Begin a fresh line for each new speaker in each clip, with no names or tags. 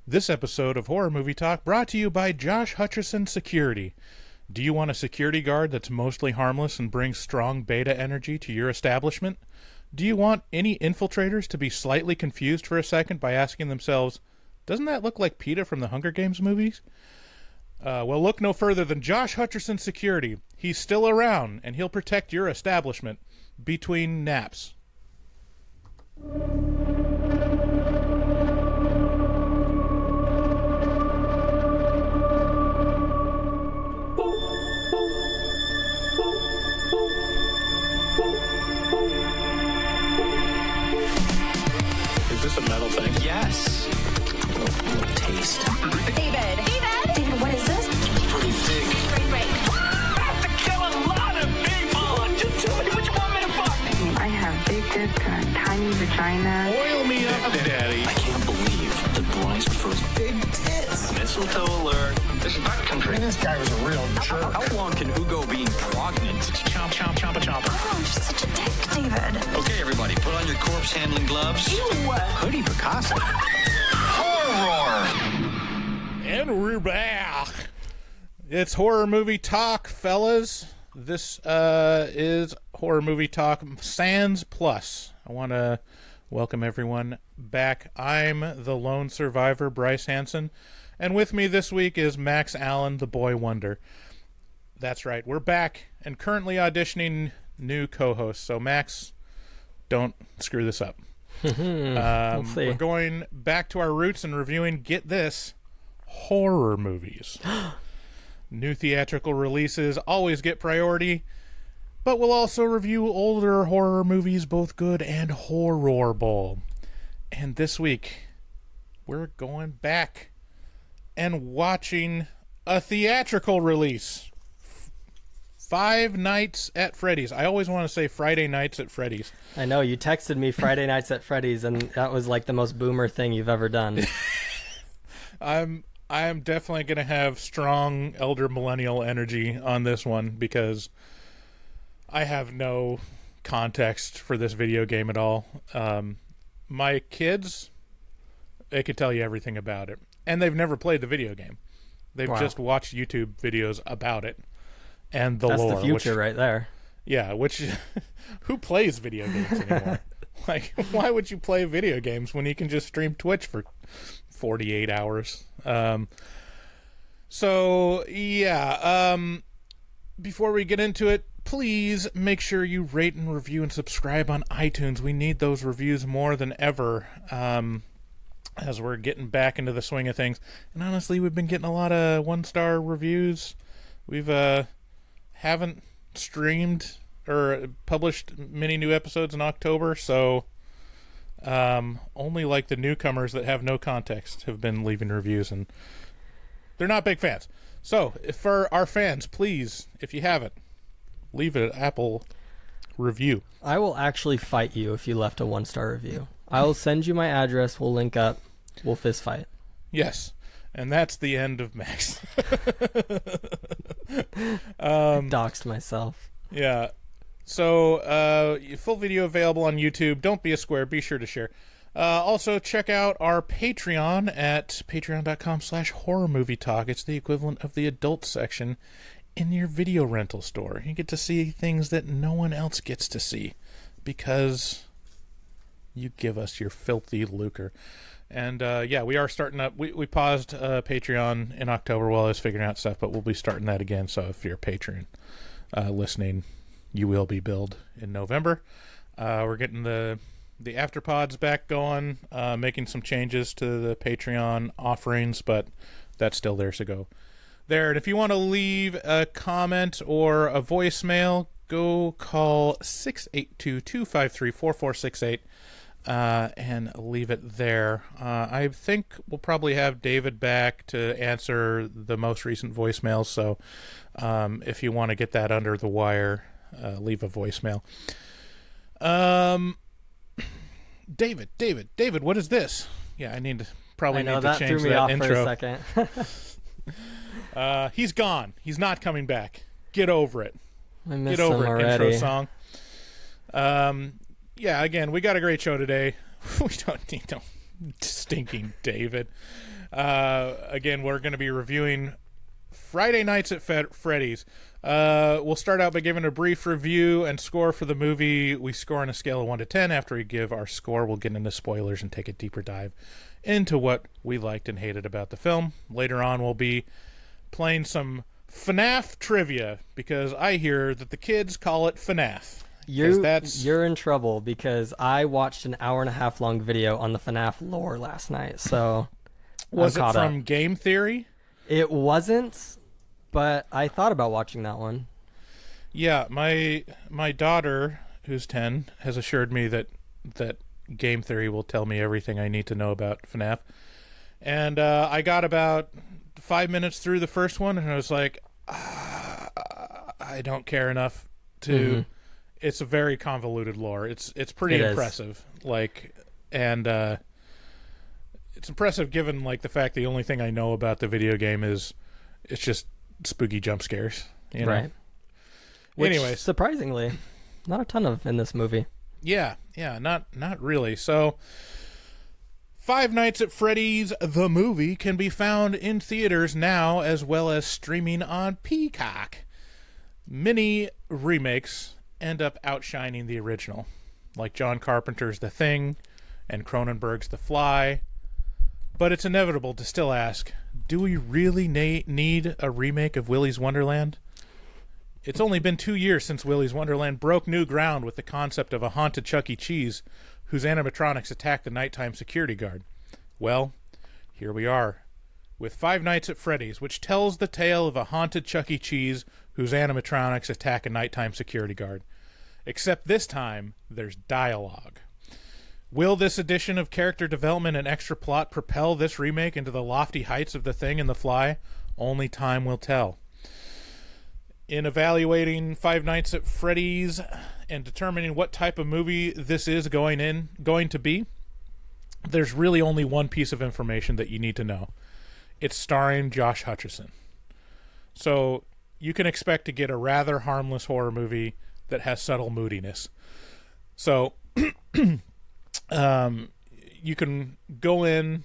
This episode of Horror Movie Talk brought to you by Josh Hutcherson Security. Do you want a security guard that's mostly harmless and brings strong beta energy to your establishment? Do you want any infiltrators to be slightly confused for a second by asking themselves, doesn't that look like PETA from the Hunger Games movies? Well, look no further than Josh Hutcherson Security. He's still around, and he'll protect your establishment between naps.
Is this a metal thing?
Yes.
Taste.
David, what is this?
It's pretty thick.
Break.
I have to kill a lot of people. Just tell me what you want me to fuck.
I have big tits and a tiny vagina.
Oil me up, Daddy.
I can't believe that Bryce prefers big tits.
Mistletoe alert. This is backcountry.
This guy was a real jerk.
How long can Ugo be pregnant?
Chomp, chomp, chomp, chomp.
Oh, she's such a dick, David.
Okay, everybody, put on your corpse handling gloves.
Ew.
Hoodie Picasso. Horror.
And we're back. It's Horror Movie Talk, fellas. This is Horror Movie Talk Sans Plus. I want to welcome everyone back. I'm the lone survivor, Bryce Hanson, and with me this week is Max Allen, the boy wonder. That's right, we're back and currently auditioning new co-hosts. So Max, don't screw this up.
We'll see.
We're going back to our roots and reviewing, get this, horror movies. New theatrical releases always get priority, but we'll also review older horror movies, both good and horrible. And this week, we're going back and watching a theatrical release. Five Nights at Freddy's. I always want to say Friday Nights at Freddy's.
I know, you texted me Friday Nights at Freddy's, and that was like the most boomer thing you've ever done.
I'm definitely going to have strong elder millennial energy on this one because I have no context for this video game at all. My kids, they could tell you everything about it. And they've never played the video game. They've just watched YouTube videos about it and the
That's
lore.
the future right there.
Yeah, which who plays video games anymore? Like, why would you play video games when you can just stream Twitch for 48 hours? Before we get into it, please make sure you rate and review and subscribe on iTunes. We need those reviews more than ever as we're getting back into the swing of things. And honestly, we've been getting a lot of one-star reviews. We've haven't streamed or published many new episodes in October, so only like the newcomers that have no context have been leaving reviews, and they're not big fans. So for our fans, please, if you haven't, leave an Apple review.
I will actually fight you if you left a one-star review. I will send you my address, we'll link up, we'll fist fight.
Yes, and that's the end of Max.
Doxed myself.
Yeah. So, full video available on YouTube. Don't be a square. Be sure to share. Also, check out our Patreon at patreon.com/horrormovietalk. It's the equivalent of the adult section in your video rental store. You get to see things that no one else gets to see because you give us your filthy lucre. And, we are starting up. We paused Patreon in October while I was figuring out stuff, but we'll be starting that again. So if you're a patron listening, you will be billed in November. We're getting the afterpods back going, making some changes to the Patreon offerings, but that's still there, so go there. And if you want to leave a comment or a voicemail, go call 682-253-4468 and leave it there. I think we'll probably have David back to answer the most recent voicemails, so if you want to get that under the wire, leave a voicemail. David, what is this? Yeah, I need to change
threw me
that
off
intro.
for a second.
He's gone. He's not coming back. Get over it.
I missed
Get over
him
it,
already.
intro song. Again, we got a great show today. We don't need no stinking David. Again, we're going to be reviewing Friday Nights at Freddy's. We'll start out by giving a brief review and score for the movie. We score on a scale of 1 to 10. After we give our score, we'll get into spoilers and take a deeper dive into what we liked and hated about the film. Later on, we'll be playing some FNAF trivia, because I hear that the kids call it FNAF.
You're in trouble, because I watched an 1.5 hour long video on the FNAF lore last night. So
was it from Game Theory?
It wasn't, but I thought about watching that one.
Yeah, my daughter, who's 10, has assured me that Game Theory will tell me everything I need to know about FNAF. And I got about 5 minutes through the first one, and I was like, I don't care enough to... Mm-hmm. It's a very convoluted lore. It's pretty impressive. It's impressive given the fact the only thing I know about the video game is it's just spooky jump scares. You know?
Right. Anyways, surprisingly, not a ton of in this movie.
Yeah, not really. So, Five Nights at Freddy's the movie can be found in theaters now, as well as streaming on Peacock. Many remakes end up outshining the original, like John Carpenter's The Thing and Cronenberg's The Fly. But it's inevitable to still ask, do we really need a remake of Willy's Wonderland? It's only been 2 years since Willy's Wonderland broke new ground with the concept of a haunted Chuck E. Cheese whose animatronics attacked the nighttime security guard. Well, here we are, with Five Nights at Freddy's, which tells the tale of a haunted Chuck E. Cheese whose animatronics attack a nighttime security guard. Except this time, there's dialogue. Will this addition of character development and extra plot propel this remake into the lofty heights of The Thing and The Fly? Only time will tell. In evaluating Five Nights at Freddy's and determining what type of movie this is going to be, there's really only one piece of information that you need to know. It's starring Josh Hutcherson. So you can expect to get a rather harmless horror movie that has subtle moodiness. So you can go in,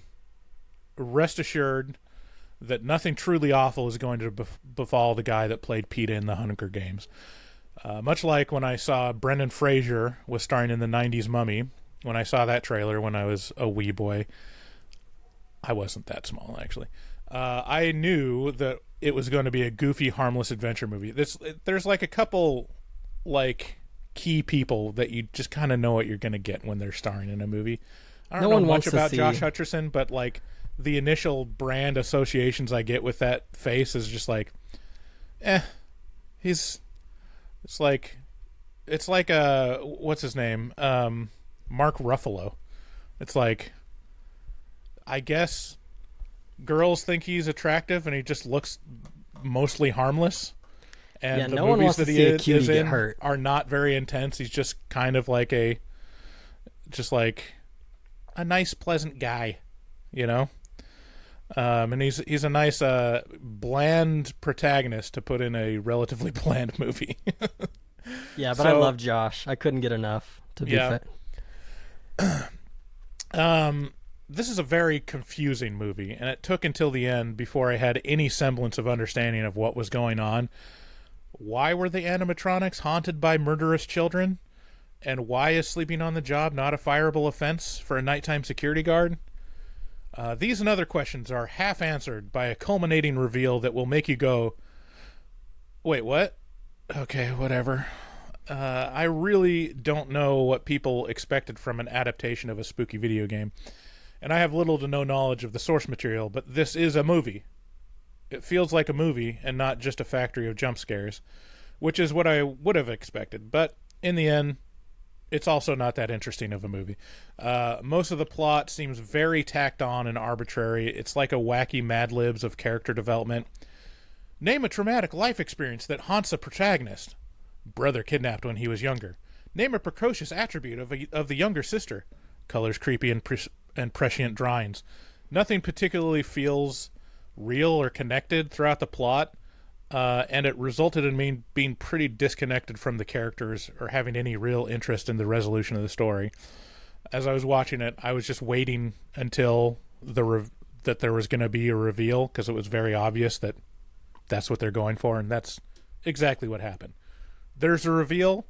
rest assured that nothing truly awful is going to befall the guy that played Peeta in the Hunger Games. Much like when I saw Brendan Fraser was starring in the 90s Mummy, when I saw that trailer when I was a wee boy, I wasn't that small, actually. I knew that it was going to be a goofy, harmless adventure movie. There's a couple, key people that you just kind of know what you're going to get when they're starring in a movie. I don't know much about Josh Hutcherson, but, the initial brand associations I get with that face is just it's like what's his name? Mark Ruffalo. It's I guess girls think he's attractive and he just looks mostly harmless. And the
no one
movies
wants
that
to
he
see a
is
cutie get
in
hurt.
Are not very intense. He's just kind of a nice, pleasant guy, you know? And he's a nice, bland protagonist to put in a relatively bland movie.
Yeah, but I love Josh. I couldn't get enough to be fit.
This is a very confusing movie, and it took until the end before I had any semblance of understanding of what was going on. Why were the animatronics haunted by murderous children? And why is sleeping on the job not a fireable offense for a nighttime security guard? These and other questions are half answered by a culminating reveal that will make you go, wait, what? Okay, whatever. I really don't know what people expected from an adaptation of a spooky video game, and I have little to no knowledge of the source material, but this is a movie. It feels like a movie and not just a factory of jump scares, which is what I would have expected, but in the end, it's also not that interesting of a movie. Most of the plot seems very tacked on and arbitrary. It's like a wacky Mad Libs of character development. Name a traumatic life experience that haunts a protagonist. Brother kidnapped when he was younger. Name a precocious attribute of the younger sister. Colors creepy and prescient drawings. Nothing particularly feels real or connected throughout the plot. And it resulted in me being pretty disconnected from the characters or having any real interest in the resolution of the story. As I was watching it, I was just waiting until the that there was going to be a reveal because it was very obvious that that's what they're going for, and that's exactly what happened. There's a reveal,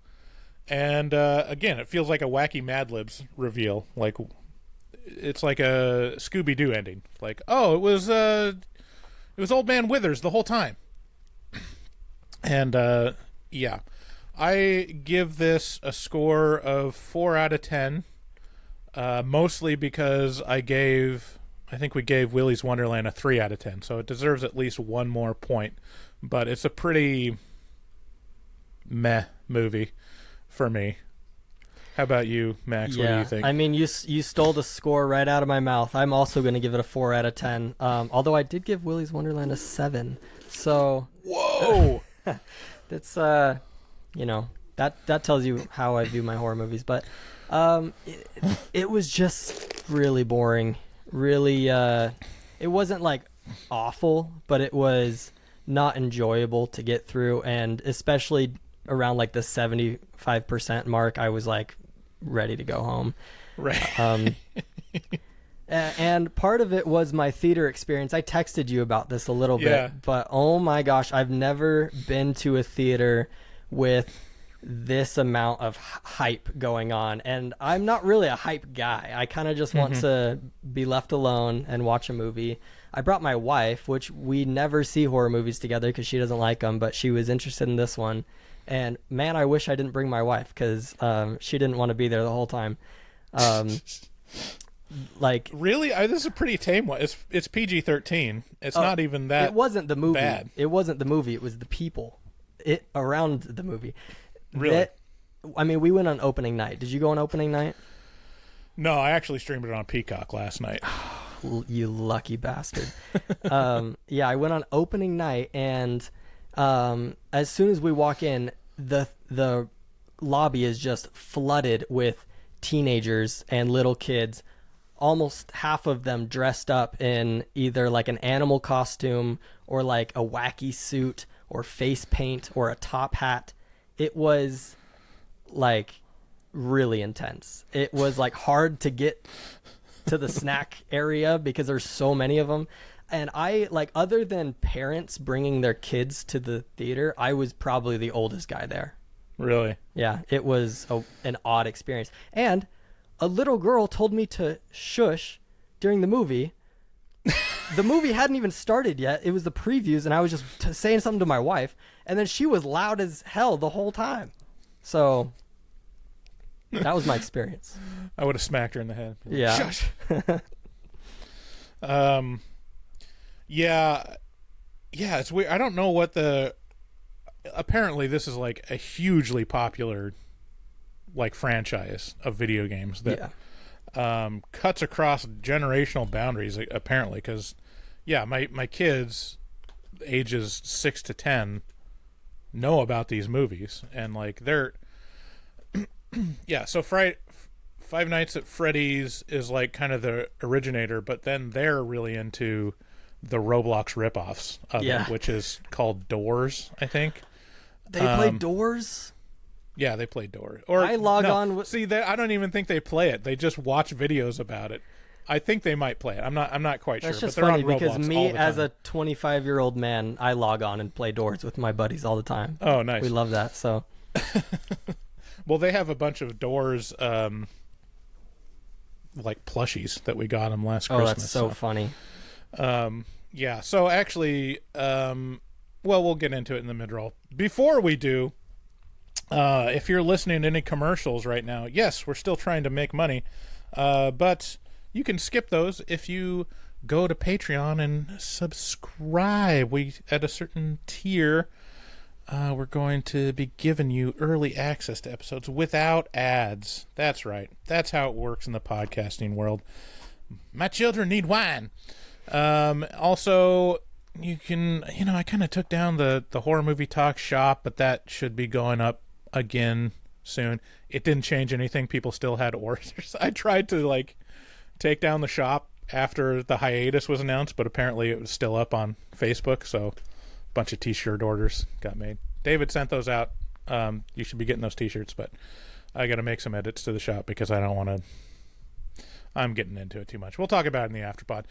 and again, it feels like a wacky Mad Libs reveal. Like it's like a Scooby-Doo ending. Like, oh, it was Old Man Withers the whole time. And yeah, I give this a score of 4 out of 10. Mostly because I think we gave Willy's Wonderland a 3 out of 10, so it deserves at least one more point. But it's a pretty meh movie for me. How about you, Max? What do you think?
I mean, you stole the score right out of my mouth. I'm also going to give it a 4 out of 10. Although I did give Willy's Wonderland a 7. So
whoa,
that's you know, that tells you how I view my horror movies. But it was just really boring. Really, it wasn't like awful, but it was not enjoyable to get through, and especially around like the 75% mark, I was like ready to go home.
Right.
And part of it was my theater experience. I texted you about this a little bit, but oh my gosh, I've never been to a theater with this amount of hype going on, and I'm not really a hype guy. I kind of just want to be left alone and watch a movie. I brought my wife, which we never see horror movies together because she doesn't like them, but she was interested in this one. And man, I wish I didn't bring my wife because she didn't want to be there the whole time. Like,
really, this is a pretty tame one. It's PG-13. It's not even that.
It wasn't the movie.
Bad.
It wasn't the movie. It was the people around the movie.
Really?
I mean, we went on opening night. Did you go on opening night?
No, I actually streamed it on Peacock last night.
You lucky bastard. Yeah, I went on opening night, and as soon as we walk in, the lobby is just flooded with teenagers and little kids, almost half of them dressed up in either like an animal costume or like a wacky suit or face paint or a top hat. It was like really intense. It was like hard to get to the snack area because there's so many of them. And I, like, other than parents bringing their kids to the theater, I was probably the oldest guy there.
Really?
Yeah, it was an odd experience. And a little girl told me to shush during the movie. The movie hadn't even started yet. It was the previews, and I was just saying something to my wife, and then she was loud as hell the whole time. So that was my experience.
I would have smacked her in the head.
Yeah.
Shush. Yeah, it's weird. I don't know what apparently this is like a hugely popular like franchise of video games that cuts across generational boundaries, apparently, because my kids ages 6 to 10 know about these movies, and like they're so Five Nights at Freddy's is like kind of the originator, but then they're really into the Roblox ripoffs of it, which is called Doors, I think.
They play Doors?
Yeah, they play Doors. Or
I log on.
See, I don't even think they play it. They just watch videos about it. I think they might play it. I'm not quite
That's
sure.
just
But they're
funny
on Roblox
because me,
all the
as
time.
a 25-year-old man, I log on and play Doors with my buddies all the time.
Oh, nice.
We love that. So,
well, they have a bunch of Doors like plushies that we got them last Christmas.
Oh, that's so funny.
So actually, we'll get into it in the mid-roll. Before we do, if you're listening to any commercials right now, yes, we're still trying to make money, but you can skip those if you go to Patreon and subscribe. At a certain tier, we're going to be giving you early access to episodes without ads. That's right. That's how it works in the podcasting world. My children need wine. Also, you can, I kind of took down the Horror Movie Talk shop, but that should be going up again soon. It didn't change anything. People still had orders. I tried to take down the shop after the hiatus was announced, but apparently it was still up on Facebook, so a bunch of t-shirt orders got made. David sent those out. You should be getting those t-shirts, but I got to make some edits to the shop because I don't want I'm getting into it too much. We'll talk about it in the afterpod.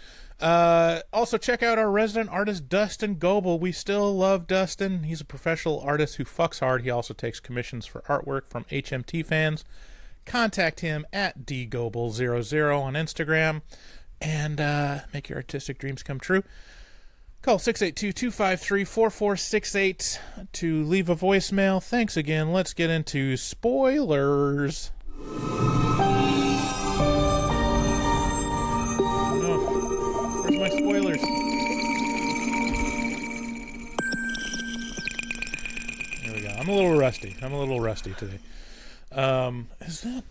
Also, check out our resident artist, Dustin Goebel. We still love Dustin. He's a professional artist who fucks hard. He also takes commissions for artwork from HMT fans. Contact him at dgoebel00 on Instagram and make your artistic dreams come true. Call 682-253-4468 to leave a voicemail. Thanks again. Let's get into spoilers. Where's my spoilers? There we go. I'm a little rusty today. Is that...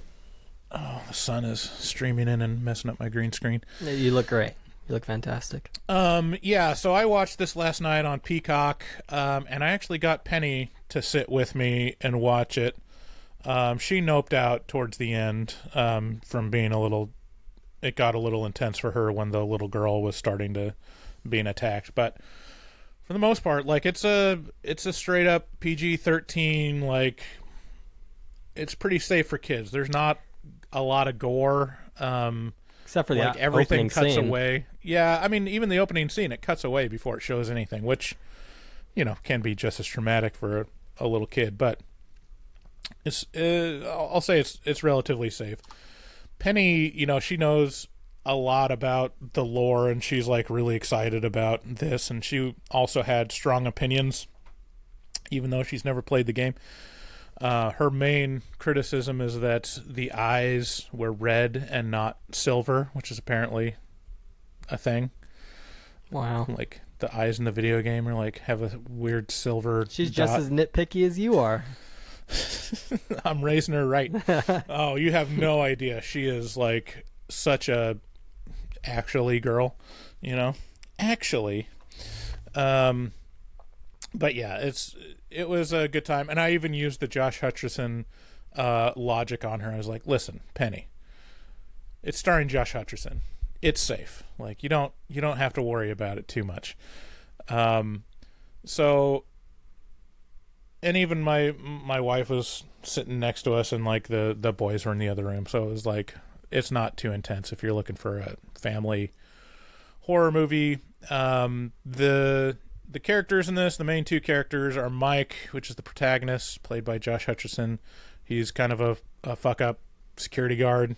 Oh, the sun is streaming in and messing up my green screen.
You look great. You look fantastic.
Yeah, so I watched this last night on Peacock, and I actually got Penny to sit with me and watch it. She noped out towards the end from being it got a little intense for her when the little girl was starting to being attacked. But for the most part, like, it's a straight up PG-13, like, it's pretty safe for kids. There's not a lot of gore.
Except for the
like everything
opening
cuts
scene.
away. Yeah, I mean, even the opening scene, it cuts away before it shows anything, which, can be just as traumatic for a little kid. But it's I'll say it's relatively safe. Penny, she knows a lot about the lore, and she's like really excited about this, and she also had strong opinions, even though she's never played the game. Her main criticism is that the eyes were red and not silver, which is apparently a thing.
Wow.
Like, the eyes in the video game are like, have a weird silver
She's
dot.
just as nitpicky as you are.
I'm raising her right. Oh, you have no idea. She is like such a actually girl, Actually. But yeah, it was a good time, and I even used the Josh Hutcherson logic on her. I was like, "Listen, Penny, it's starring Josh Hutcherson. It's safe. Like, you don't have to worry about it too much." So, and even my wife was sitting next to us, and like the boys were in the other room, so it was like, it's not too intense if you're looking for a family horror movie. The characters in this, the main two characters are Mike, which is the protagonist, played by Josh Hutcherson. He's kind of a fuck-up security guard.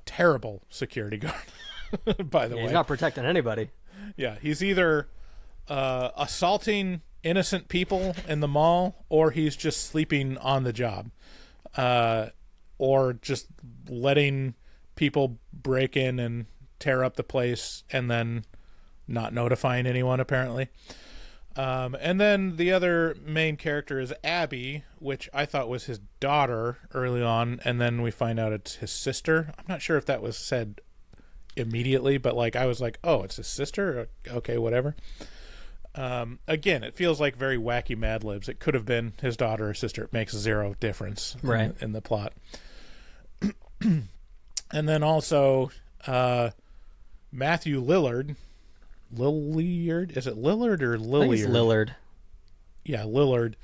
Terrible security guard, by the way.
He's not protecting anybody.
Yeah, he's either assaulting innocent people in the mall, or he's just sleeping on the job. Or just letting people break in and tear up the place and then not notifying anyone, apparently. And then the other main character is Abby, which I thought was his daughter early on, and then we find out it's his sister. I'm not sure if that was said immediately, but like, I was like, oh, it's his sister? Okay, whatever. Again, it feels like very wacky Mad Libs. It could have been his daughter or sister. It makes zero difference in the plot. And then also Matthew Lillard. Lillard? Is it Lillard or Lilliard?
I think it's Lillard.
Yeah, Lillard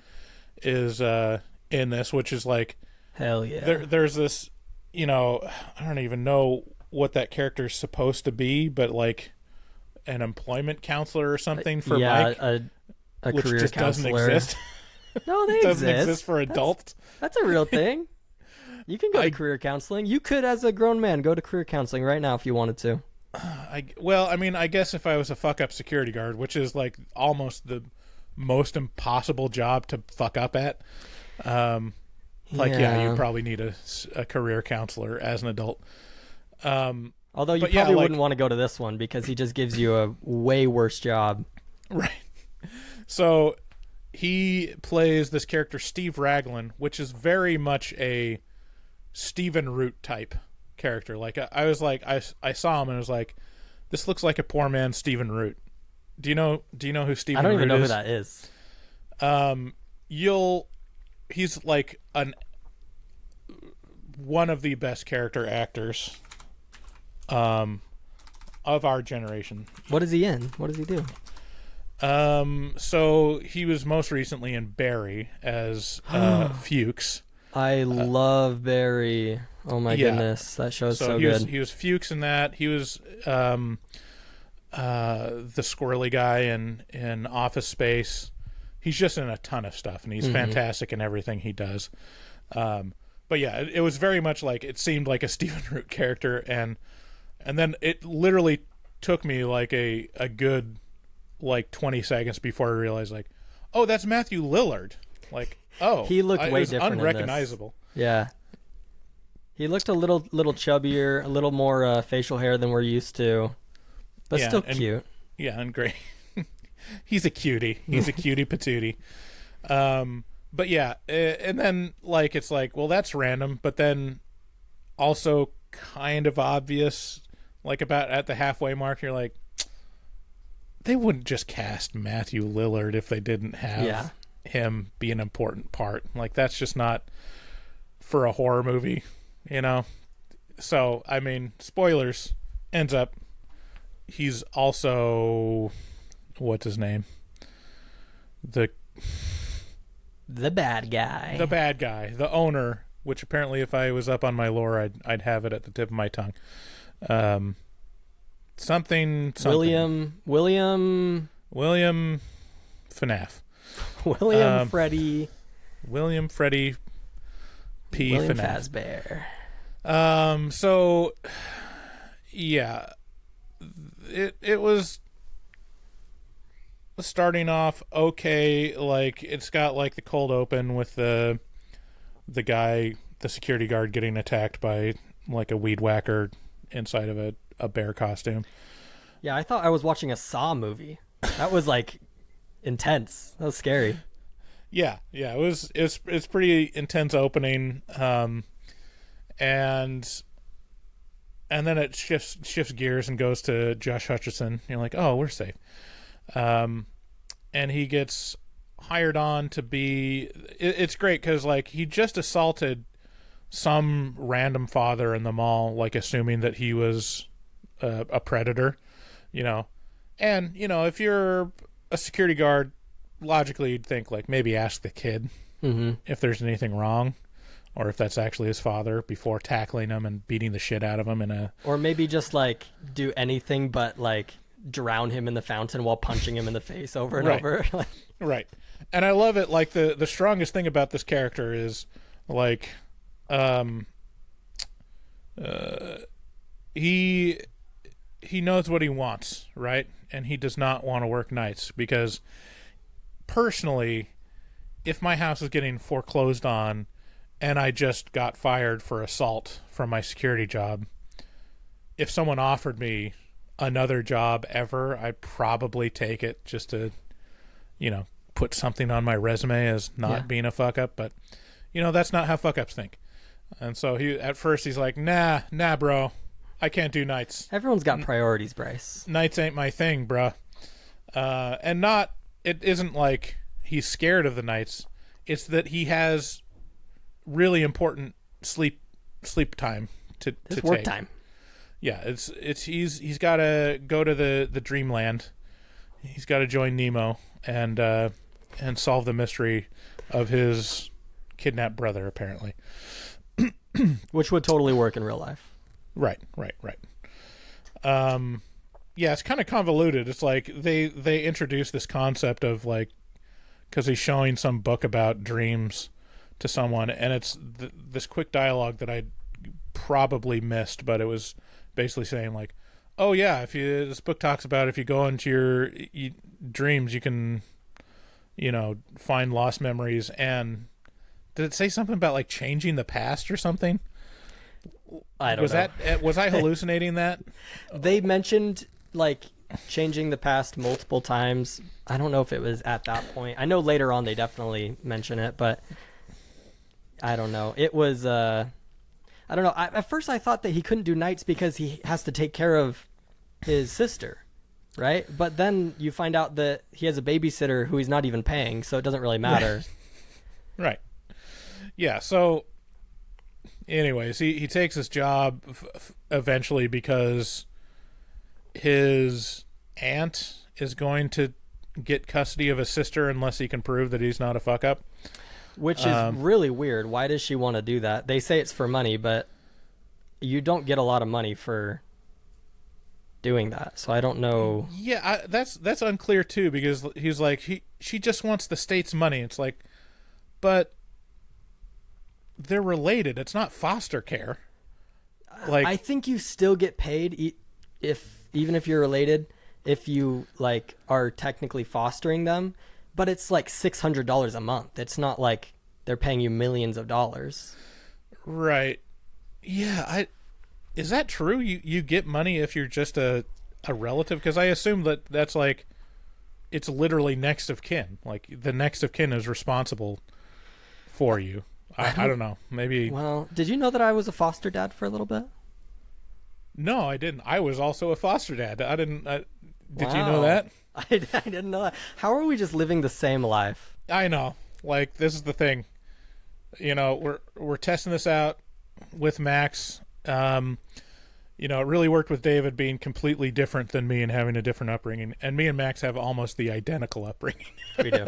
is in this, which is like,
hell yeah.
There's this, I don't even know what that character is supposed to be, but like an employment counselor or something for Mike,
a
which
career
just
counselor.
doesn't exist.
No, they
It doesn't
exist.
exist for adults.
That's a real thing. You can go to career counseling. You could, as a grown man, go to career counseling right now if you wanted to.
I guess if I was a fuck-up security guard, which is like almost the most impossible job to fuck up at, you probably need a career counselor as an adult.
Although you probably wouldn't want to go to this one because he just gives you a way worse job.
Right. So he plays this character, Steve Raglan, which is very much a Stephen Root type character. Like, I was like, I saw him and I was like, this looks like a poor man Stephen Root. Do you know who Stephen Root is?
I don't even know who that is.
He's like one of the best character actors of our generation.
What is he in? What does he do?
So he was most recently in Barry as Fuchs.
I love Barry. Oh my
Yeah.
goodness, that show's so
he
good.
was he was Fuchs in that. He was the squirrely guy in Office Space. He's just in a ton of stuff, and he's fantastic in everything he does. But yeah, it was very much like, it seemed like a Stephen Root character, and then it literally took me like a good like 20 seconds before I realized, like, oh, that's Matthew Lillard. Like, oh,
He looked way
it was
different in this.
unrecognizable.
Yeah. He looked a little chubbier, a little more facial hair than we're used to, but
Yeah,
still
and-
cute.
Yeah, and great. He's a cutie. He's a cutie patootie. But yeah, and then like it's like, well, that's random, but then also kind of obvious. Like about at the halfway mark, you're like, they wouldn't just cast Matthew Lillard if they didn't have him be an important part. Like, that's just not for a horror movie, you know? So, I mean, spoilers, ends up, he's also, what's his name? The
bad guy.
The bad guy, the owner, which apparently if I was up on my lore, I'd have it at the tip of my tongue. Something.
William
FNAF.
William Freddy.
William Freddy P.
William
FNAF.
Fazbear.
So yeah, it was starting off okay. Like, it's got like the cold open with the guy, the security guard, getting attacked by like a weed whacker inside of a bear costume.
Yeah, I thought I was watching a Saw movie. That was like intense. That was scary.
Yeah, it's pretty intense opening, and then it shifts gears and goes to Josh Hutcherson. You're like, oh, we're safe. And he gets hired on to be. It's great because like he just assaulted some random father in the mall, like assuming that he was a predator, you know. And you know, if you're a security guard, logically you'd think like maybe ask the kid if there's anything wrong, or if that's actually his father, before tackling him and beating the shit out of him
or maybe just like do anything but like drown him in the fountain while punching him in the face over and over.
Right. And I love it. Like the strongest thing about this character is like, he knows what he wants, right? And he does not want to work nights, because personally, if my house is getting foreclosed on and I just got fired for assault from my security job, if someone offered me another job ever, I'd probably take it just to, you know, put something on my resume as not being a fuck up. But, you know, that's not how fuck ups think. And so at first he's like, nah, bro, I can't do nights.
Everyone's got priorities, Bryce.
Nights ain't my thing, bruh. It isn't like he's scared of the nights. It's that he has really important sleep time to
It's
take.
work time.
Yeah, he's got to go to the dreamland. He's got to join Nemo and solve the mystery of his kidnapped brother, apparently.
Which would totally work in real life.
Right. Yeah, it's kind of convoluted. It's like they introduce this concept of like, because he's showing some book about dreams to someone, and it's this quick dialogue that I probably missed, but it was basically saying like, oh yeah, this book talks about if you go into your dreams, you can, you know, find lost memories. And did it say something about like changing the past or something?
I don't know.
Was I hallucinating that?
They mentioned like changing the past multiple times. I don't know if it was at that point. I know later on they definitely mention it, but I don't know. It was I don't know. At first I thought that he couldn't do nights because he has to take care of his sister, right? But then you find out that he has a babysitter who he's not even paying, so it doesn't really matter.
Right. Yeah, so anyways, he takes this job eventually because his aunt is going to get custody of his sister unless he can prove that he's not a fuck up.
Which is really weird. Why does she want to do that? They say it's for money, but you don't get a lot of money for doing that. So I don't know.
Yeah, that's unclear too, because he's like she just wants the state's money. It's like, but they're related. It's not foster care. Like,
I think you still get paid even if you're related, if you like are technically fostering them, but it's like $600 a month. It's not like they're paying you millions of dollars.
Right. Yeah, is that true? You get money if you're just a relative? Because I assume that's like, it's literally next of kin. Like, the next of kin is responsible for you. I don't know. Maybe.
Well, did you know that I was a foster dad for a little bit?
No, I didn't. I was also a foster dad. I didn't. Did you know
Wow.
that?
I didn't know that. How are we just living the same life?
I know. Like, this is the thing. You know, we're testing this out with Max. You know, it really worked with David being completely different than me and having a different upbringing. And me and Max have almost the identical upbringing.
We do.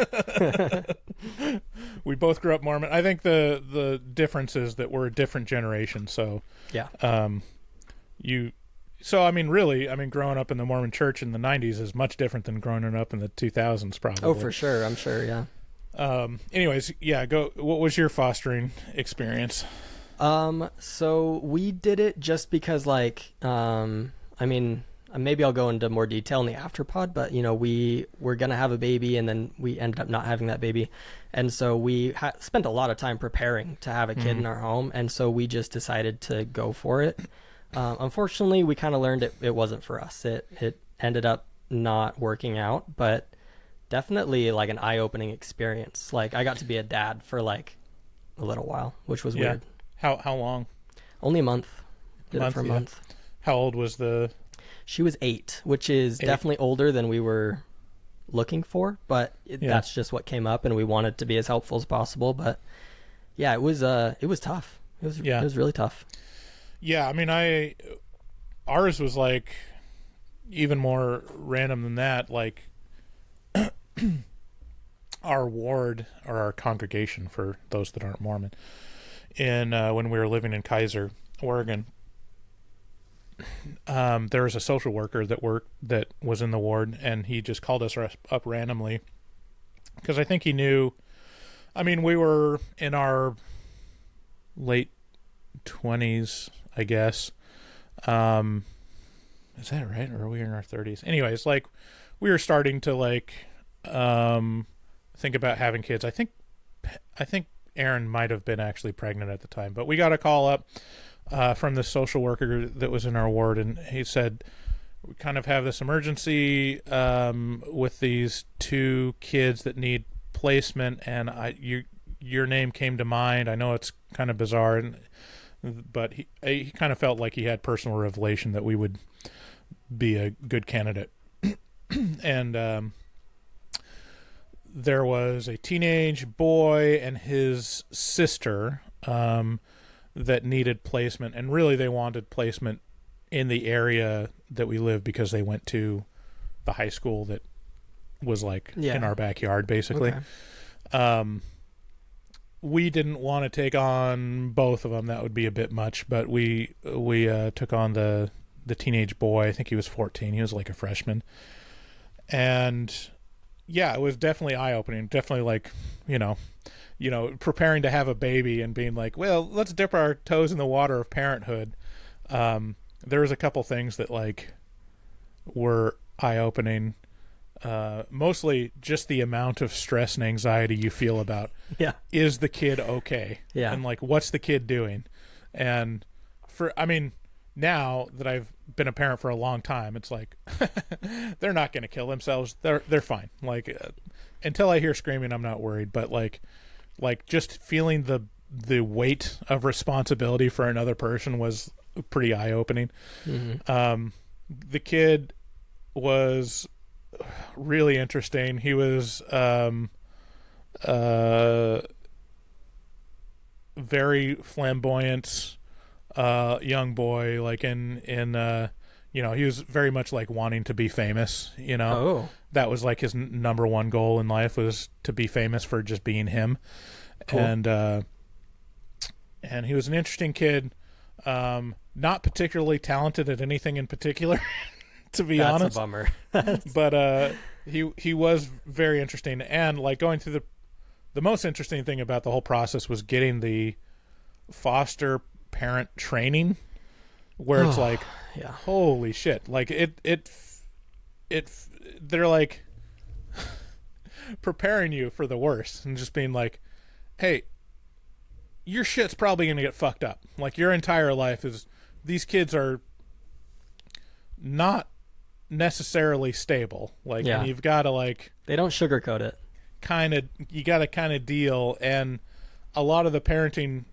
We both grew up Mormon. I think the difference is that we're a different generation. So,
Yeah.
growing up in the Mormon church in the 90s is much different than growing up in the 2000s, probably.
Oh, for sure. I'm sure. Yeah.
Anyways, yeah, go. What was your fostering experience?
So we did it just because, like, maybe I'll go into more detail in the afterpod, but you know, we were gonna have a baby, and then we ended up not having that baby, and so we spent a lot of time preparing to have a kid in our home, and so we just decided to go for it. Unfortunately, we kind of learned it wasn't for us. It ended up not working out, but definitely like an eye-opening experience. Like, I got to be a dad for like a little while, which was weird.
How long?
Only a month. Did it for a
Yeah.
month.
How old was the?
She was 8, which is definitely older than we were looking for, but that's just what came up, and we wanted to be as helpful as possible. But yeah, it was tough. It was really tough.
Yeah, I mean, ours was like even more random than that. Like, our ward, or our congregation for those that aren't Mormon, in when we were living in Kaiser, Oregon, there was a social worker that was in the ward, and he just called us up randomly because I think he knew. I mean, we were in our late 20s, I guess. Is that right? Or are we in our 30s? Anyways, like, we were starting to like think about having kids. I think Erin might have been actually pregnant at the time, but we got a call up from the social worker that was in our ward, and he said, we kind of have this emergency with these 2 kids that need placement, and your name came to mind. I know it's kind of bizarre, but he kind of felt like he had personal revelation that we would be a good candidate. And there was a teenage boy and his sister that needed placement, and really they wanted placement in the area that we live because they went to the high school that was like in our backyard, basically. Okay. We didn't want to take on both of them. That would be a bit much, but we took on the teenage boy. I think he was 14. He was like a freshman. And yeah, it was definitely eye-opening. Definitely like, you know, preparing to have a baby and being like, well, let's dip our toes in the water of parenthood. There was a couple things that like were eye-opening. Mostly just the amount of stress and anxiety you feel about, is the kid okay? Yeah. And like, what's the kid doing? And now that I've been a parent for a long time, it's like, they're not going to kill themselves. They're fine. Like, until I hear screaming, I'm not worried. But like just feeling the weight of responsibility for another person was pretty eye-opening. Mm-hmm. The kid was really interesting. He was very flamboyant young boy, like in he was very much like wanting to be famous, that was like his number one goal in life, was to be famous for just being him. Cool. And he was an interesting kid. not particularly talented at anything in particular, to be
That's
honest.
a bummer.
But he was very interesting, and like going through the most interesting thing about the whole process was getting the foster parent training, where it's like,
Yeah.
holy shit, like it they're like preparing you for the worst and just being like, hey, your shit's probably gonna get fucked up. Like your entire life is, these kids are not necessarily stable. Like,
Yeah.
and you've got to like
They don't sugarcoat it.
you got to kind of deal. And a lot of the parenting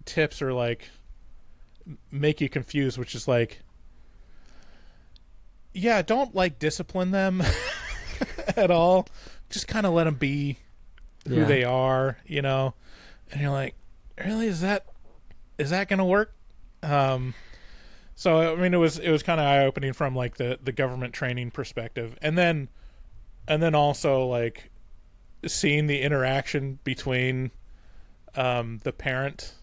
tips are like make you confused, which is like, yeah, don't like discipline them at all. Just kind of let them be who
Yeah.
they are, you know. And you're like, really, is that gonna work? So I mean, it was kind of eye opening from like the government training perspective, and then also like seeing the interaction between the parent,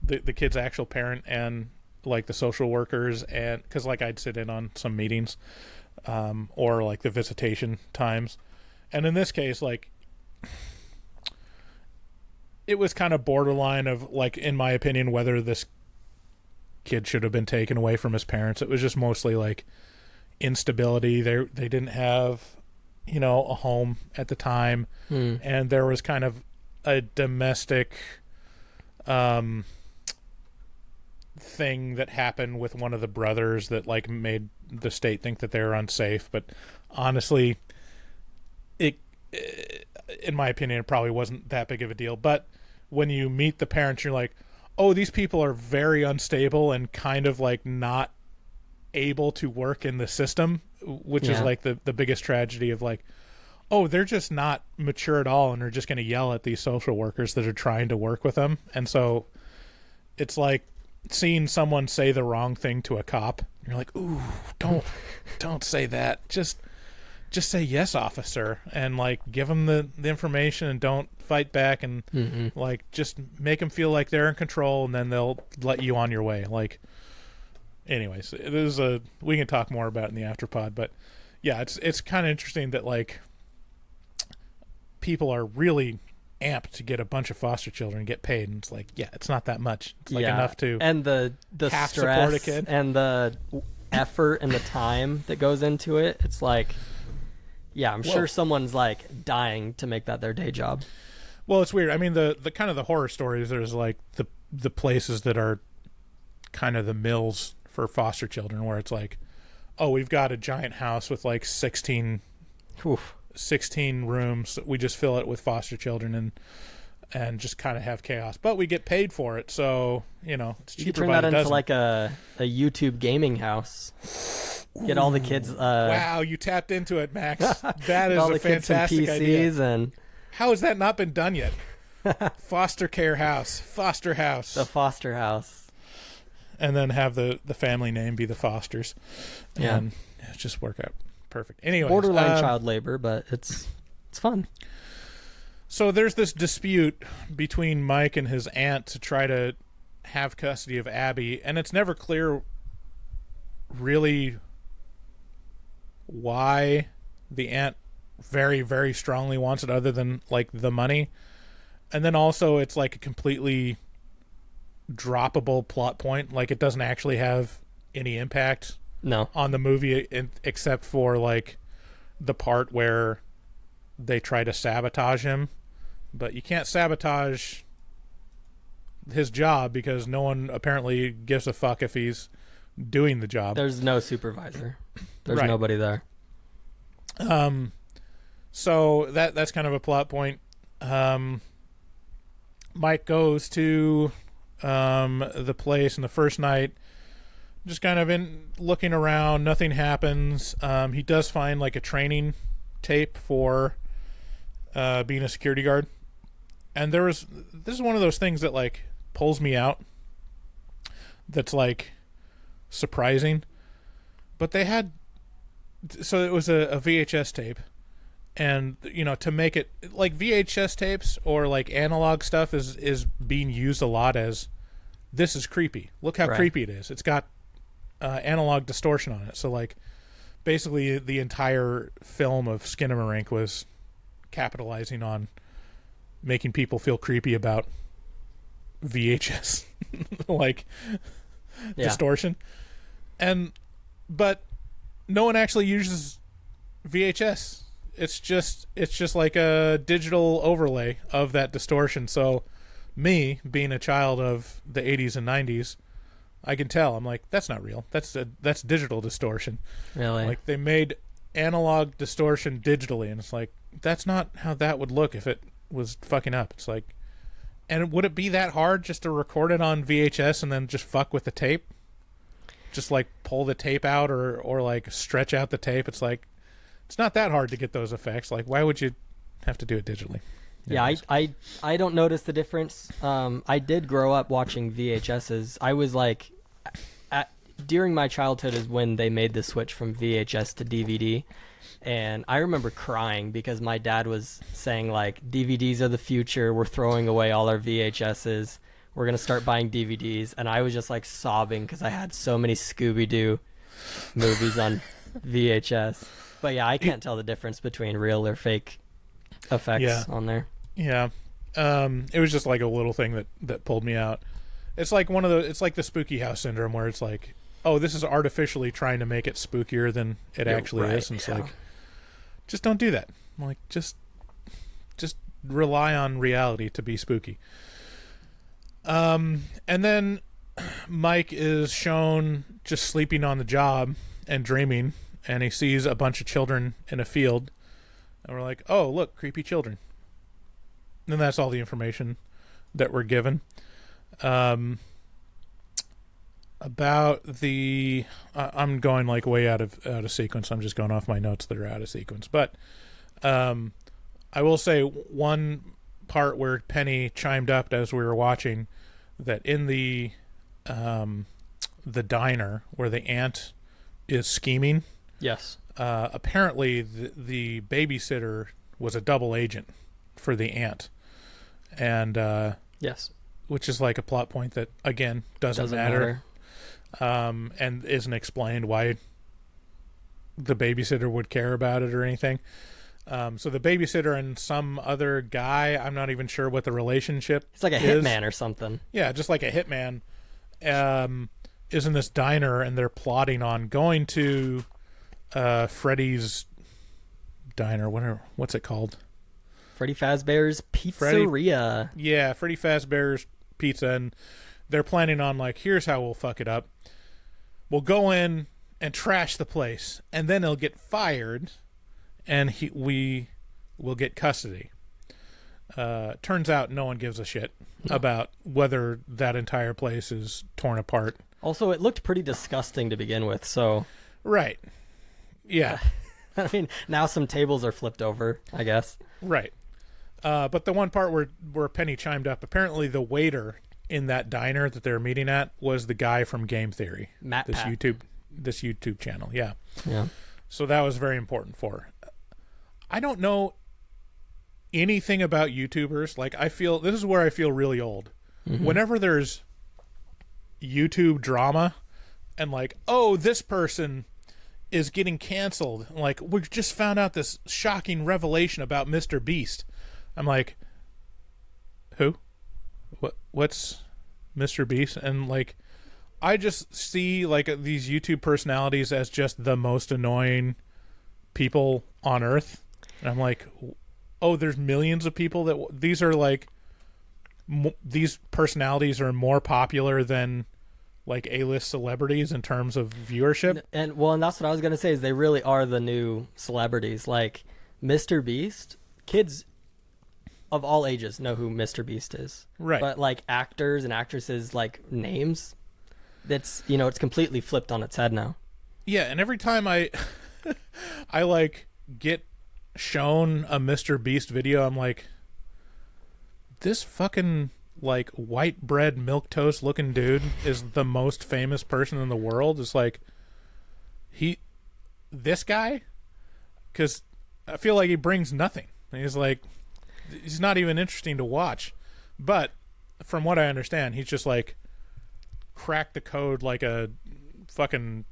the kid's actual parent, and like the social workers, and because like I'd sit in on some meetings, or like the visitation times, and in this case, like it was kind of borderline of like, in my opinion, whether this kid should have been taken away from his parents. It was just mostly like instability. They didn't have, you know, a home at the time, and there was kind of a domestic thing that happened with one of the brothers that like made the state think that they were unsafe. But honestly, it in my opinion, it probably wasn't that big of a deal. But when you meet the parents, you're like, oh, these people are very unstable and kind of like not able to work in the system, which is like the biggest tragedy of like, oh, they're just not mature at all and are just going to yell at these social workers that are trying to work with them. And so it's like seeing someone say the wrong thing to a cop. You're like, ooh, don't say that. Just say yes, officer, and like give them the information and don't fight back, and like just make them feel like they're in control, and then they'll let you on your way. Like, anyways, we can talk more about it in the afterpod, but yeah, it's kind of interesting that like people are really amped to get a bunch of foster children and get paid, and it's like, yeah, it's not that much. It's like enough to
and the
half
stress
support a kid,
and the effort and the time that goes into it. It's like, yeah, I'm sure someone's like dying to make that their day job.
Well, it's weird. I mean, the kind of the horror stories, there's like the places that are kind of the mills for foster children, where it's like, oh, we've got a giant house with like 16 rooms. We just fill it with foster children and just kind of have chaos. But we get paid for it, so, you know, it's cheaper.
You turn
by
that
the
into
dozen.
like a YouTube gaming house. Get all the kids.
Wow, you tapped into it, Max. That is
all
a
the kids some
fantastic
PCs
idea.
and
How has that not been done yet? Foster care house, foster house,
the foster house.
and then have the family name be the Fosters.
Yeah.
And just work out perfect. Anyway,
Borderline child labor, but it's fun.
So there's this dispute between Mike and his aunt to try to have custody of Abby, and it's never clear really why the aunt very, very strongly wants it, other than like the money. And then also it's like a completely droppable plot point. Like it doesn't actually have any impact on the movie, except for like the part where they try to sabotage him. But you can't sabotage his job because no one apparently gives a fuck if he's doing the job.
There's no supervisor. There's
Right.
nobody there.
So that's kind of a plot point. Mike goes to the place, and the first night, just kind of in looking around, nothing happens. He does find like a training tape for being a security guard, and this is one of those things that like pulls me out. That's like surprising, but they had, so it was a VHS tape. And, you know, to make it like VHS tapes or like analog stuff is being used a lot as this is creepy. Look how
Right.
creepy it is. It's got analog distortion on it. So like basically the entire film of Skinamarink was capitalizing on making people feel creepy about VHS like
Yeah.
distortion. But no one actually uses VHS. It's just like a digital overlay of that distortion. So me being a child of the 80s and 90s, I can tell. I'm like, that's not real. That's digital distortion.
Really?
Like they made analog distortion digitally, and it's like that's not how that would look if it was fucking up. It's like, and would it be that hard just to record it on VHS and then just fuck with the tape? Just like pull the tape out or like stretch out the tape. It's like it's not that hard to get those effects. Like why would you have to do it digitally?
Yeah, I don't notice the difference. I did grow up watching VHSs. I was like, during my childhood is when they made the switch from VHS to DVD, and I remember crying because my dad was saying like, DVDs are the future. We're throwing away all our VHSs. We're gonna start buying DVDs, and I was just like sobbing because I had so many Scooby-Doo movies on VHS. But yeah, I can't tell the difference between real or fake effects on there.
Yeah. It was just like a little thing that pulled me out. It's like it's like the spooky house syndrome where it's like, oh, this is artificially trying to make it spookier than it actually is. And it's like, just don't do that. I'm like, just rely on reality to be spooky. And then Mike is shown just sleeping on the job and dreaming, and he sees a bunch of children in a field, and we're like, oh, look, creepy children. And that's all the information that we're given. About the I'm going like way out of sequence. I'm just going off my notes that are out of sequence. But I will say one part where Penny chimed up as we were watching, that in the diner where the aunt is scheming.
Yes.
Apparently the babysitter was a double agent for the aunt, and
Yes.
which is like a plot point that again doesn't matter. And isn't explained why the babysitter would care about it or anything. So the babysitter and some other guy, I'm not even sure what the relationship
It's like a
is.
hitman or something.
Yeah, just like a hitman, is in this diner, and they're plotting on going to Freddy's diner. What's it called?
Freddy Fazbear's Pizzeria.
Yeah, Freddy Fazbear's Pizza, and they're planning on like, here's how we'll fuck it up. We'll go in and trash the place, and then he'll get fired, and we will get custody. Turns out no one gives a shit about whether that entire place is torn apart.
Also, it looked pretty disgusting to begin with, so...
Right. Yeah.
I mean, now some tables are flipped over, I guess.
Right. But the one part where Penny chimed up, apparently the waiter in that diner that they're meeting at was the guy from Game Theory.
Matt
this
Pat.
YouTube channel. Yeah.
Yeah.
So that was very important for her. I don't know anything about YouTubers. Like, this is where I feel really old. Mm-hmm. Whenever there's YouTube drama and like, oh, this person is getting canceled. Like, we just found out this shocking revelation about Mr. Beast. I'm like, who? What's Mr. Beast? And like, I just see like these YouTube personalities as just the most annoying people on earth. And I'm like, oh, there's millions of people that these are like, these personalities are more popular than like A-list celebrities in terms of viewership.
And that's what I was going to say, is they really are the new celebrities. Like Mr. Beast, kids of all ages know who Mr. Beast is.
Right.
But like actors and actresses, like names, that's, it's completely flipped on its head now.
Yeah, and every time I like get shown a Mr. Beast video, I'm like, this fucking like white bread milquetoast looking dude is the most famous person in the world. It's like this guy, because I feel like he brings nothing. He's not even interesting to watch. But from what I understand, he's just like crack the code like a fucking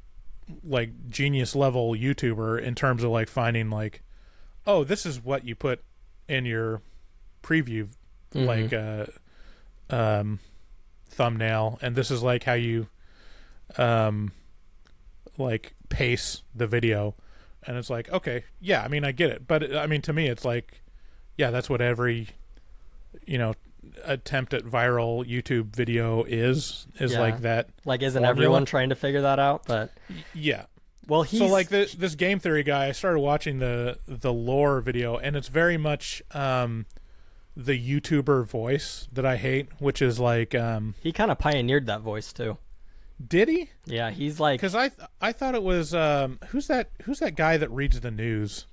like genius level YouTuber in terms of like finding like, oh, this is what you put in your preview like thumbnail, and this is like how you like pace the video, and it's like, okay, yeah, I mean, I get it, but I mean, to me it's like, yeah, that's what every attempt at viral YouTube video is like that.
Like, isn't
formula.
everyone trying to figure that out? But
yeah.
Well,
so like this game theory guy, I started watching the lore video, and it's very much the YouTuber voice that I hate, which is like
he kind of pioneered that voice too.
Did he?
Yeah, he's like,
because I thought it was who's that guy that reads the news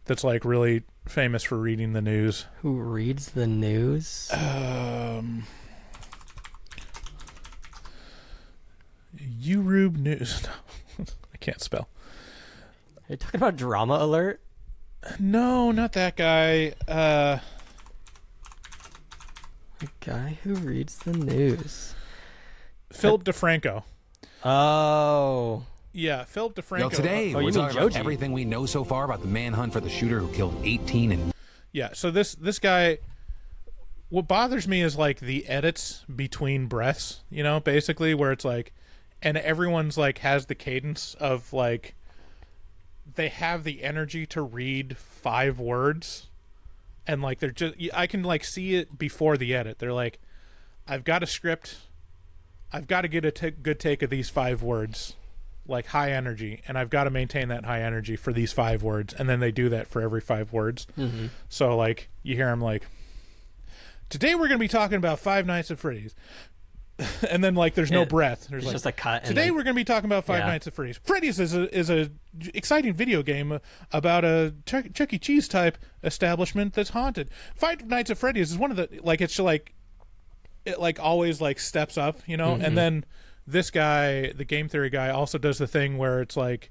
that's like really famous for reading the news?
Who reads the news?
Urube News. I can't spell.
Are you talking about Drama Alert?
No, not that guy.
The guy who reads the news.
Philip DeFranco.
Oh.
Yeah, Philip DeFranco.
Well, today
Oh,
we're
you mean
talking about
Joji?
everything we know so far about the manhunt for the shooter who killed 18 and...
Yeah, so this guy, what bothers me is like the edits between breaths, basically, where it's like, and everyone's like has the cadence of like, they have the energy to read 5 words, and like they're just, I can like see it before the edit. They're like, I've got a script, I've got to get a good take of these 5 words, like high energy, and I've got to maintain that high energy for these 5 words, and then they do that for every 5 words. Mm-hmm. So like you hear them like, today we're going to be talking about Five Nights at Freddy's, and then like there's no breath. There's
It's
like,
just a cut.
today we're going to be talking about Five Nights at Freddy's. Freddy's is a exciting video game about a Chuck E. Cheese type establishment that's haunted. Five Nights at Freddy's is one of the like, it's like it like always like steps up, and then this guy, the game theory guy, also does the thing where it's like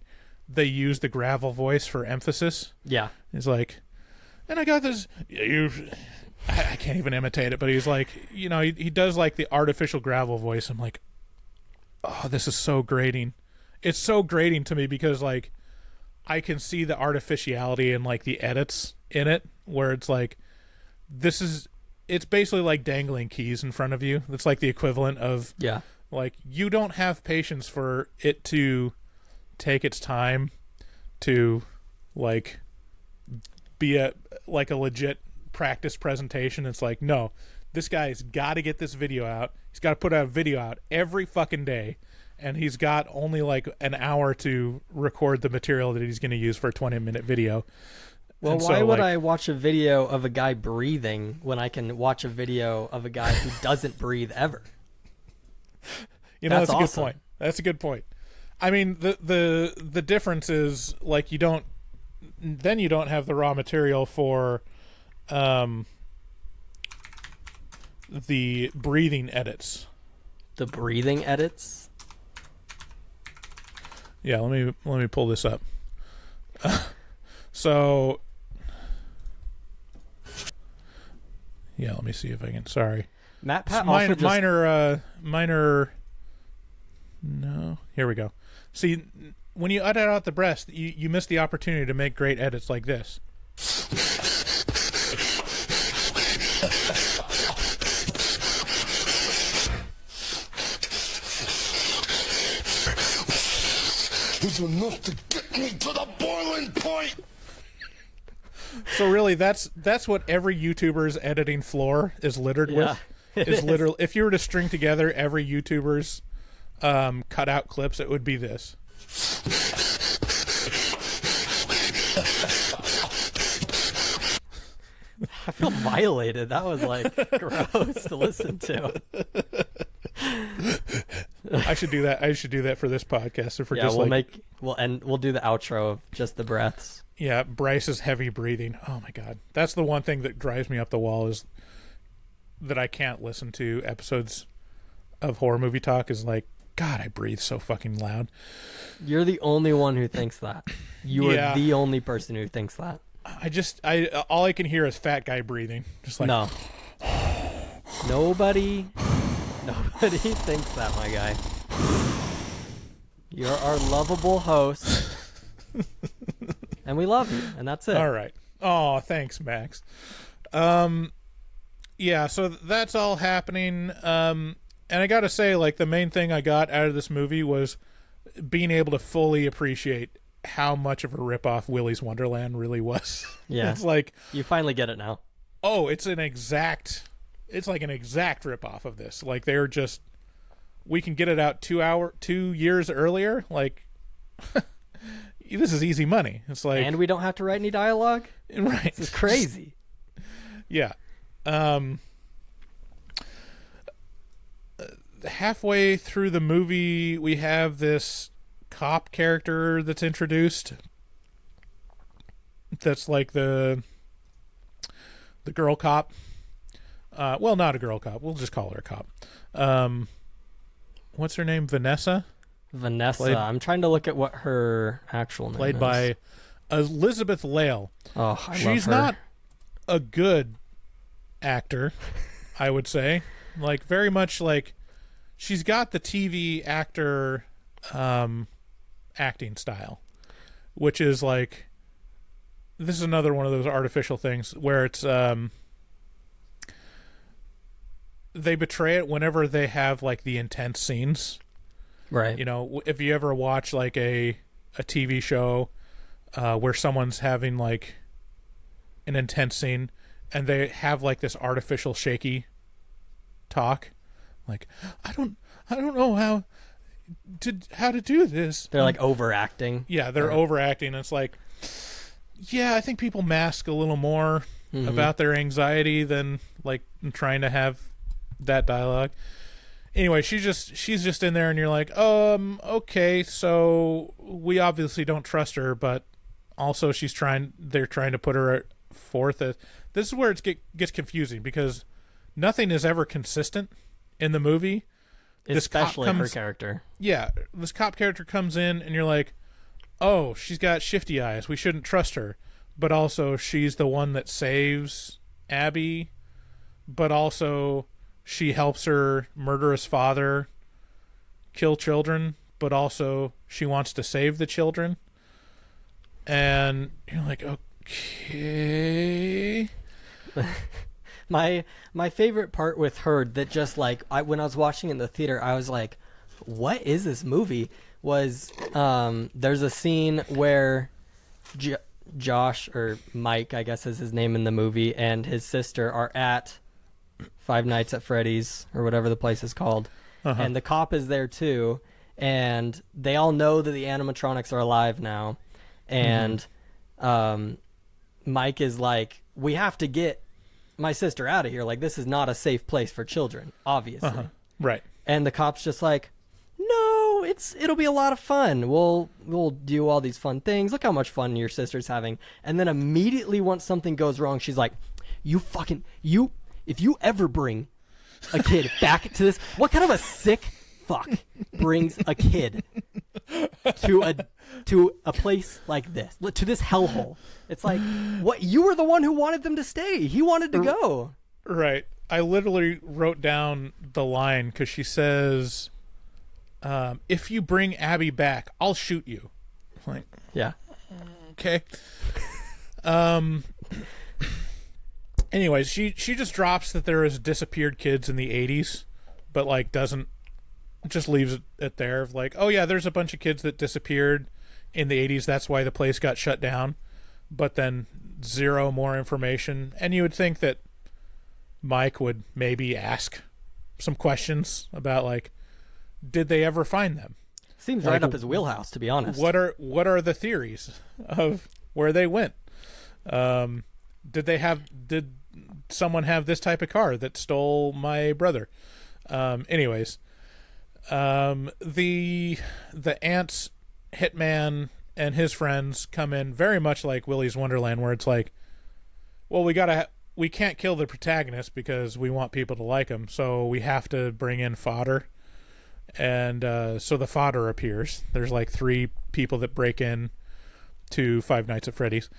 they use the gravel voice for emphasis.
Yeah.
He's like, and I got this. I can't even imitate it, but he's like, he does like the artificial gravel voice. I'm like, oh, this is so grating. It's so grating to me because like I can see the artificiality and like the edits in it where it's like, it's basically like dangling keys in front of you. It's like the equivalent of like, you don't have patience for it to take its time to like be a legit practice presentation. It's like, no, this guy's got to get this video out. He's got to put a video out every fucking day, and he's got only like an hour to record the material that he's going to use for a 20-minute video.
Well,
and
why
so,
would
like,
I watch a video of a guy breathing when I can watch a video of a guy who doesn't breathe ever?
That's a
awesome.
good point. That's a good point. I mean, the difference is like you don't have the raw material for the breathing edits.
The breathing edits?
Yeah, let me pull this up. So yeah, let me see if I can. Sorry,
Matt Pat
minor,
also just...
minor. No, here we go. See, when you edit out the breast, you miss the opportunity to make great edits like this.
It's enough to get me to the boiling point.
So really, that's what every YouTuber's editing floor is littered with. Is literally, if you were to string together every YouTuber's cutout clips, it would be this.
I feel violated. That was like gross to listen to.
I should do that. I should do that for this podcast. If we're
Yeah,
just
we'll do the outro of just the breaths.
Yeah, Bryce's heavy breathing. Oh my god, that's the one thing that drives me up the wall, is that I can't listen to episodes of horror movie talk. Is like, God, I breathe so fucking loud.
You're the only one who thinks that. You are the only person who thinks that.
All I can hear is fat guy breathing. Just like,
no. Nobody Nobody thinks that, my guy. You're our lovable host. And we love you, and that's it.
All right. Oh, thanks, Max. Yeah, so that's all happening. And I gotta say, like, the main thing I got out of this movie was being able to fully appreciate how much of a ripoff Willy's Wonderland really was.
Yeah.
It's like,
You finally get it now.
oh, it's like an exact ripoff of this. Like, they're just, we can get it out 2 years earlier. Like, this is easy money. It's like,
And we don't have to write any dialogue?
right.
This is crazy.
Yeah. Halfway through the movie, we have this cop character that's introduced. That's like the girl cop. Well, not a girl cop. We'll just call her a cop. What's her name? Vanessa?
Vanessa. I'm trying to look at what her actual name is.
Played by Elizabeth Lale.
Oh, I love
She's
her.
not a good actor, I would say. Like, very much like, she's got the TV actor acting style, which is like, this is another one of those artificial things where it's they betray it whenever they have like the intense scenes.
Right.
You know, if you ever watch like a TV show where someone's having like an intense scene and they have like this artificial shaky talk, like, I don't know how to do this.
They're like overacting.
Yeah, they're overacting. It's like, yeah, I think people mask a little more about their anxiety than like trying to have that dialogue. Anyway, she's just in there, and you're like, okay, so we obviously don't trust her, but also they're trying to put her forth. This is where it gets confusing, because nothing is ever consistent in the movie.
Especially her character.
Yeah, this cop character comes in, and you're like, oh, she's got shifty eyes. We shouldn't trust her. But also, she's the one that saves Abby. But also, she helps her murderous father kill children. But also, she wants to save the children. And you're like, okay.
My favorite part with her that just like when I was watching it in the theater, I was like, what is this movie? Was there's a scene where Josh, or Mike, I guess is his name in the movie, and his sister are at Five Nights at Freddy's, or whatever the place is called. And the cop is there too, and they all know that the animatronics are alive now. And Mike is like, we have to get my sister out of here. Like, this is not a safe place for children, obviously.
Right.
And the cop's just like, no, it'll be a lot of fun. We'll do all these fun things. Look how much fun your sister's having. And then immediately once something goes wrong, she's like, if you ever bring a kid back to this, what kind of a sick fuck brings a kid to a place like this, to this hellhole? It's like, what? You were the one who wanted them to stay. He wanted to go.
Right. I literally wrote down the line because she says, if you bring Abby back, I'll shoot you. I'm like,
Yeah.
okay. Anyways, she just drops that there is disappeared kids in the 80s, but like just leaves it there. Like, oh yeah, there's a bunch of kids that disappeared in the 80s. That's why the place got shut down. But then zero more information. And you would think that Mike would maybe ask some questions about, like, did they ever find them?
Seems right up his wheelhouse, to be honest.
What are the theories of where they went? Did someone have this type of car that stole my brother? Anyways, the aunt's hitman and his friends come in very much like Willy's Wonderland, where it's like, well, we can't kill the protagonist because we want people to like him, so we have to bring in fodder. And so the fodder appears. There's like 3 people that break in to Five Nights at Freddy's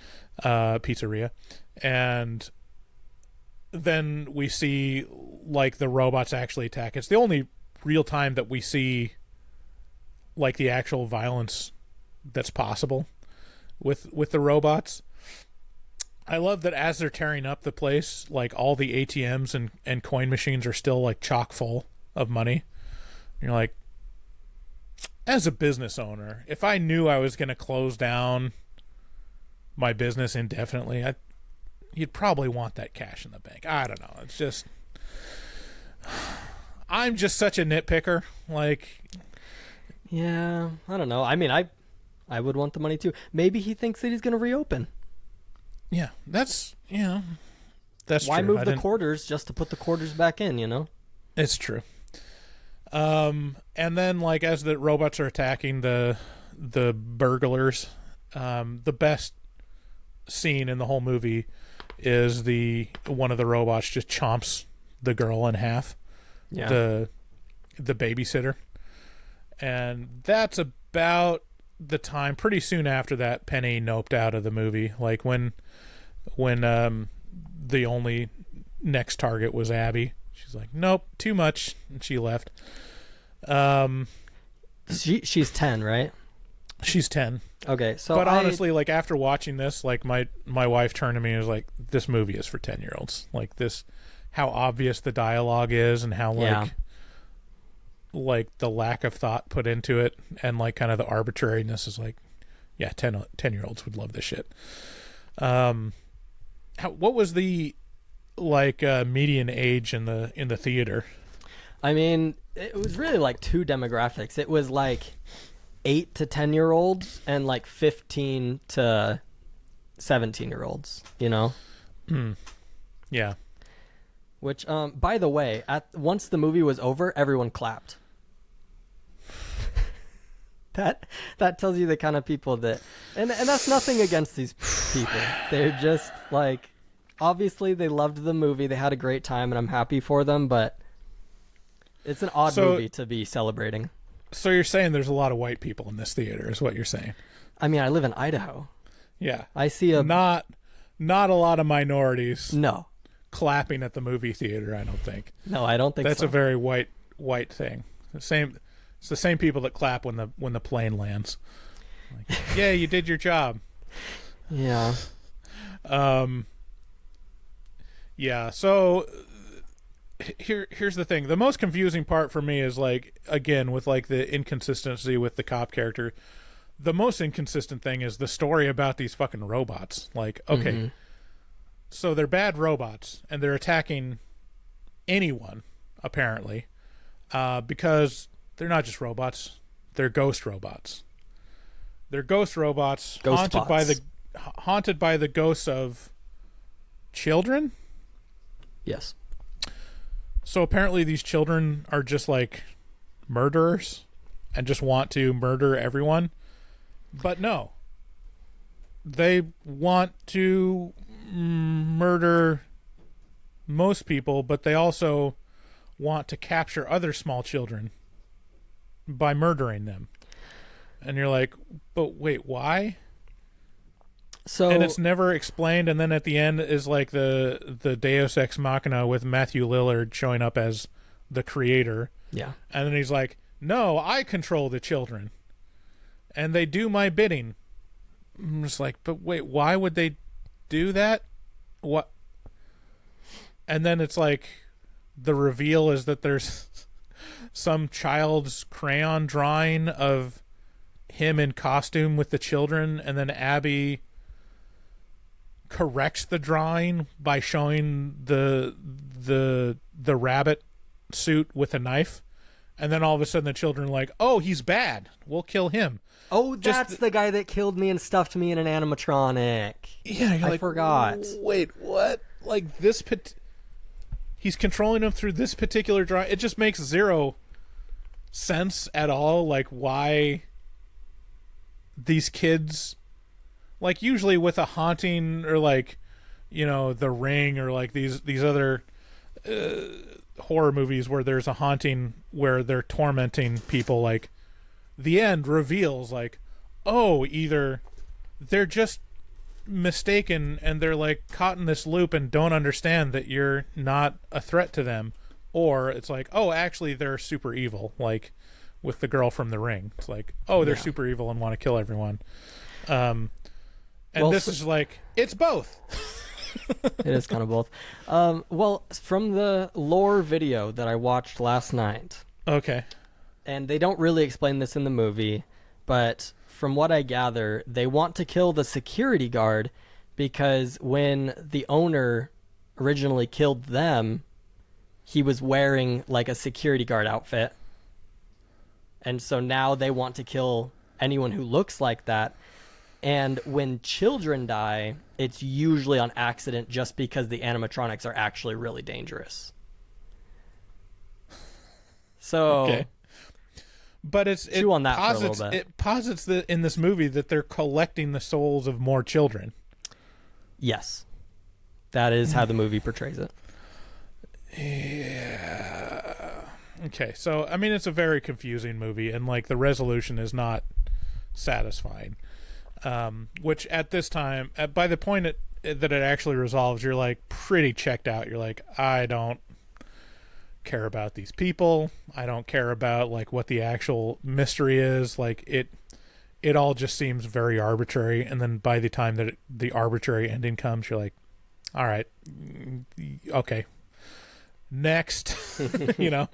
pizzeria, and then we see like the robots actually attack. It's the only real time that we see like the actual violence that's possible with the robots. I love that as they're tearing up the place, like all the ATMs and coin machines are still like chock full of money. You're like, as a business owner, if I knew I was going to close down my business indefinitely, you'd probably want that cash in the bank. I don't know. It's just, I'm just such a nitpicker. Like,
Yeah, I don't know. I mean, I would want the money too. Maybe he thinks that he's going to reopen.
yeah, that's
Why
true.
move the quarters just to put the quarters back in, you know?
It's true. And then like as the robots are attacking the burglars, the best scene in the whole movie is one of the robots just chomps the girl in half.
Yeah.
The babysitter. And that's about the time pretty soon after that Penny noped out of the movie. Like when the only next target was Abby. She's like, nope, too much, and she left.
She's 10, right?
She's 10.
Okay, so
but honestly, like after watching this, like my wife turned to me and was like, "This movie is for 10-year-olds." Like this, how obvious the dialogue is, and how like the lack of thought put into it, and like kind of the arbitrariness is like, yeah, 10-year-olds would love this shit. What was the like median age in the theater?
I mean, it was really like two demographics. It was like 8 to 10-year-olds and like 15 to 17-year-olds, you know?
Yeah.
Which, by the way, once the movie was over, everyone clapped. That tells you the kind of people that, and that's nothing against these people. They're just like, obviously they loved the movie, they had a great time, and I'm happy for them. But it's an odd movie to be celebrating.
So you're saying there's a lot of white people in this theater, is what you're saying?
I mean, I live in Idaho.
Yeah,
I see
not a lot of minorities.
No,
clapping at the movie theater. I don't think.
No, I don't think
that's
so.
a very white thing. It's the same people that clap when the plane lands. Like, yeah, you did your job.
Yeah.
Yeah. So here's the thing. The most confusing part for me is like, again, with like the inconsistency with the cop character. The most inconsistent thing is the story about these fucking robots. Like, okay, so they're bad robots and they're attacking anyone apparently, because they're not just robots; they're ghost robots. They're ghost robots haunted by the ghosts of children.
Yes.
So apparently these children are just like murderers and just want to murder everyone. But no. They want to murder most people, but they also want to capture other small children by murdering them. And you're like, but wait, why?
So,
and it's never explained, and then at the end is like the Deus Ex Machina with Matthew Lillard showing up as the creator.
Yeah.
And then he's like, no, I control the children. And they do my bidding. I'm just like, but wait, why would they do that? What? And then it's like, the reveal is that there's some child's crayon drawing of him in costume with the children, and then Abby corrects the drawing by showing the rabbit suit with a knife, and then all of a sudden the children are like, oh, he's bad, we'll kill him.
Oh, that's the guy that killed me and stuffed me in an animatronic.
Yeah,
I forgot.
Wait, what? Like this he's controlling him through this particular drawing. It just makes zero sense at all, like why these kids, like usually with a haunting or like, you know, The Ring or like these other horror movies where there's a haunting where they're tormenting people, like the end reveals like, oh, either they're just mistaken and they're like caught in this loop and don't understand that you're not a threat to them, or it's like, oh, actually they're super evil, like with the girl from The Ring. It's like, oh, they're super evil and want to kill everyone. And this is like, it's both.
It is kind of both. Well, from the lore video that I watched last night.
Okay.
And they don't really explain this in the movie, but from what I gather, they want to kill the security guard because when the owner originally killed them, he was wearing like a security guard outfit. And so now they want to kill anyone who looks like that. And when children die, it's usually on accident just because the animatronics are actually really dangerous. So,
okay. But
chew on that for a little bit.
It posits that in this movie that they're collecting the souls of more children.
Yes. That is how the movie portrays it.
Yeah. Okay, so, I mean, it's a very confusing movie, and, like, the resolution is not satisfying. Which at this time, by the point that it actually resolves, you're like pretty checked out. You're like, I don't care about these people. I don't care about like what the actual mystery is. Like it all just seems very arbitrary. And then by the time that the arbitrary ending comes, you're like, all right, okay, next, you know.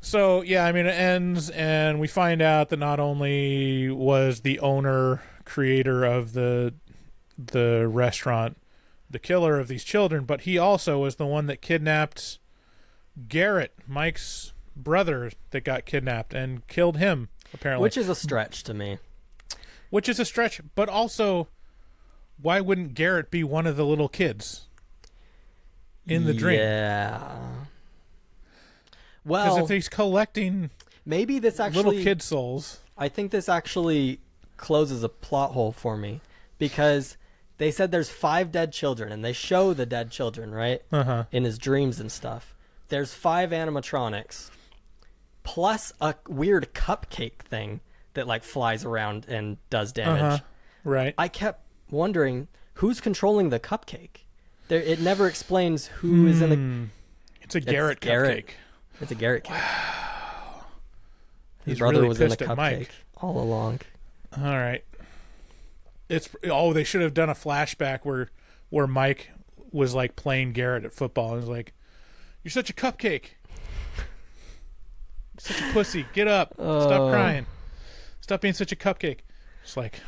So, yeah, I mean, it ends, and we find out that not only was the owner, creator of the restaurant, the killer of these children, but he also was the one that kidnapped Garrett, Mike's brother, that got kidnapped, and killed him, apparently.
Which is a stretch to me.
Which is a stretch, but also, why wouldn't Garrett be one of the little kids in the dream?
Yeah.
Because
Well,
if he's collecting
maybe this actually
little kid souls,
I think this actually closes a plot hole for me because they said there's 5 dead children and they show the dead children, right? In his dreams and stuff. There's 5 animatronics plus a weird cupcake thing that like flies around and does damage.
Right.
I kept wondering who's controlling the cupcake. It never explains who is in the.
It's a Garrett cupcake.
It's a Garrett cake.
Wow.
His brother
really
was in a
pissed at
cupcake
Mike
all along.
All right. They should have done a flashback where Mike was like playing Garrett at football and was like, "You're such a cupcake. Such a pussy. Get up. Stop crying. Stop being such a cupcake." It's like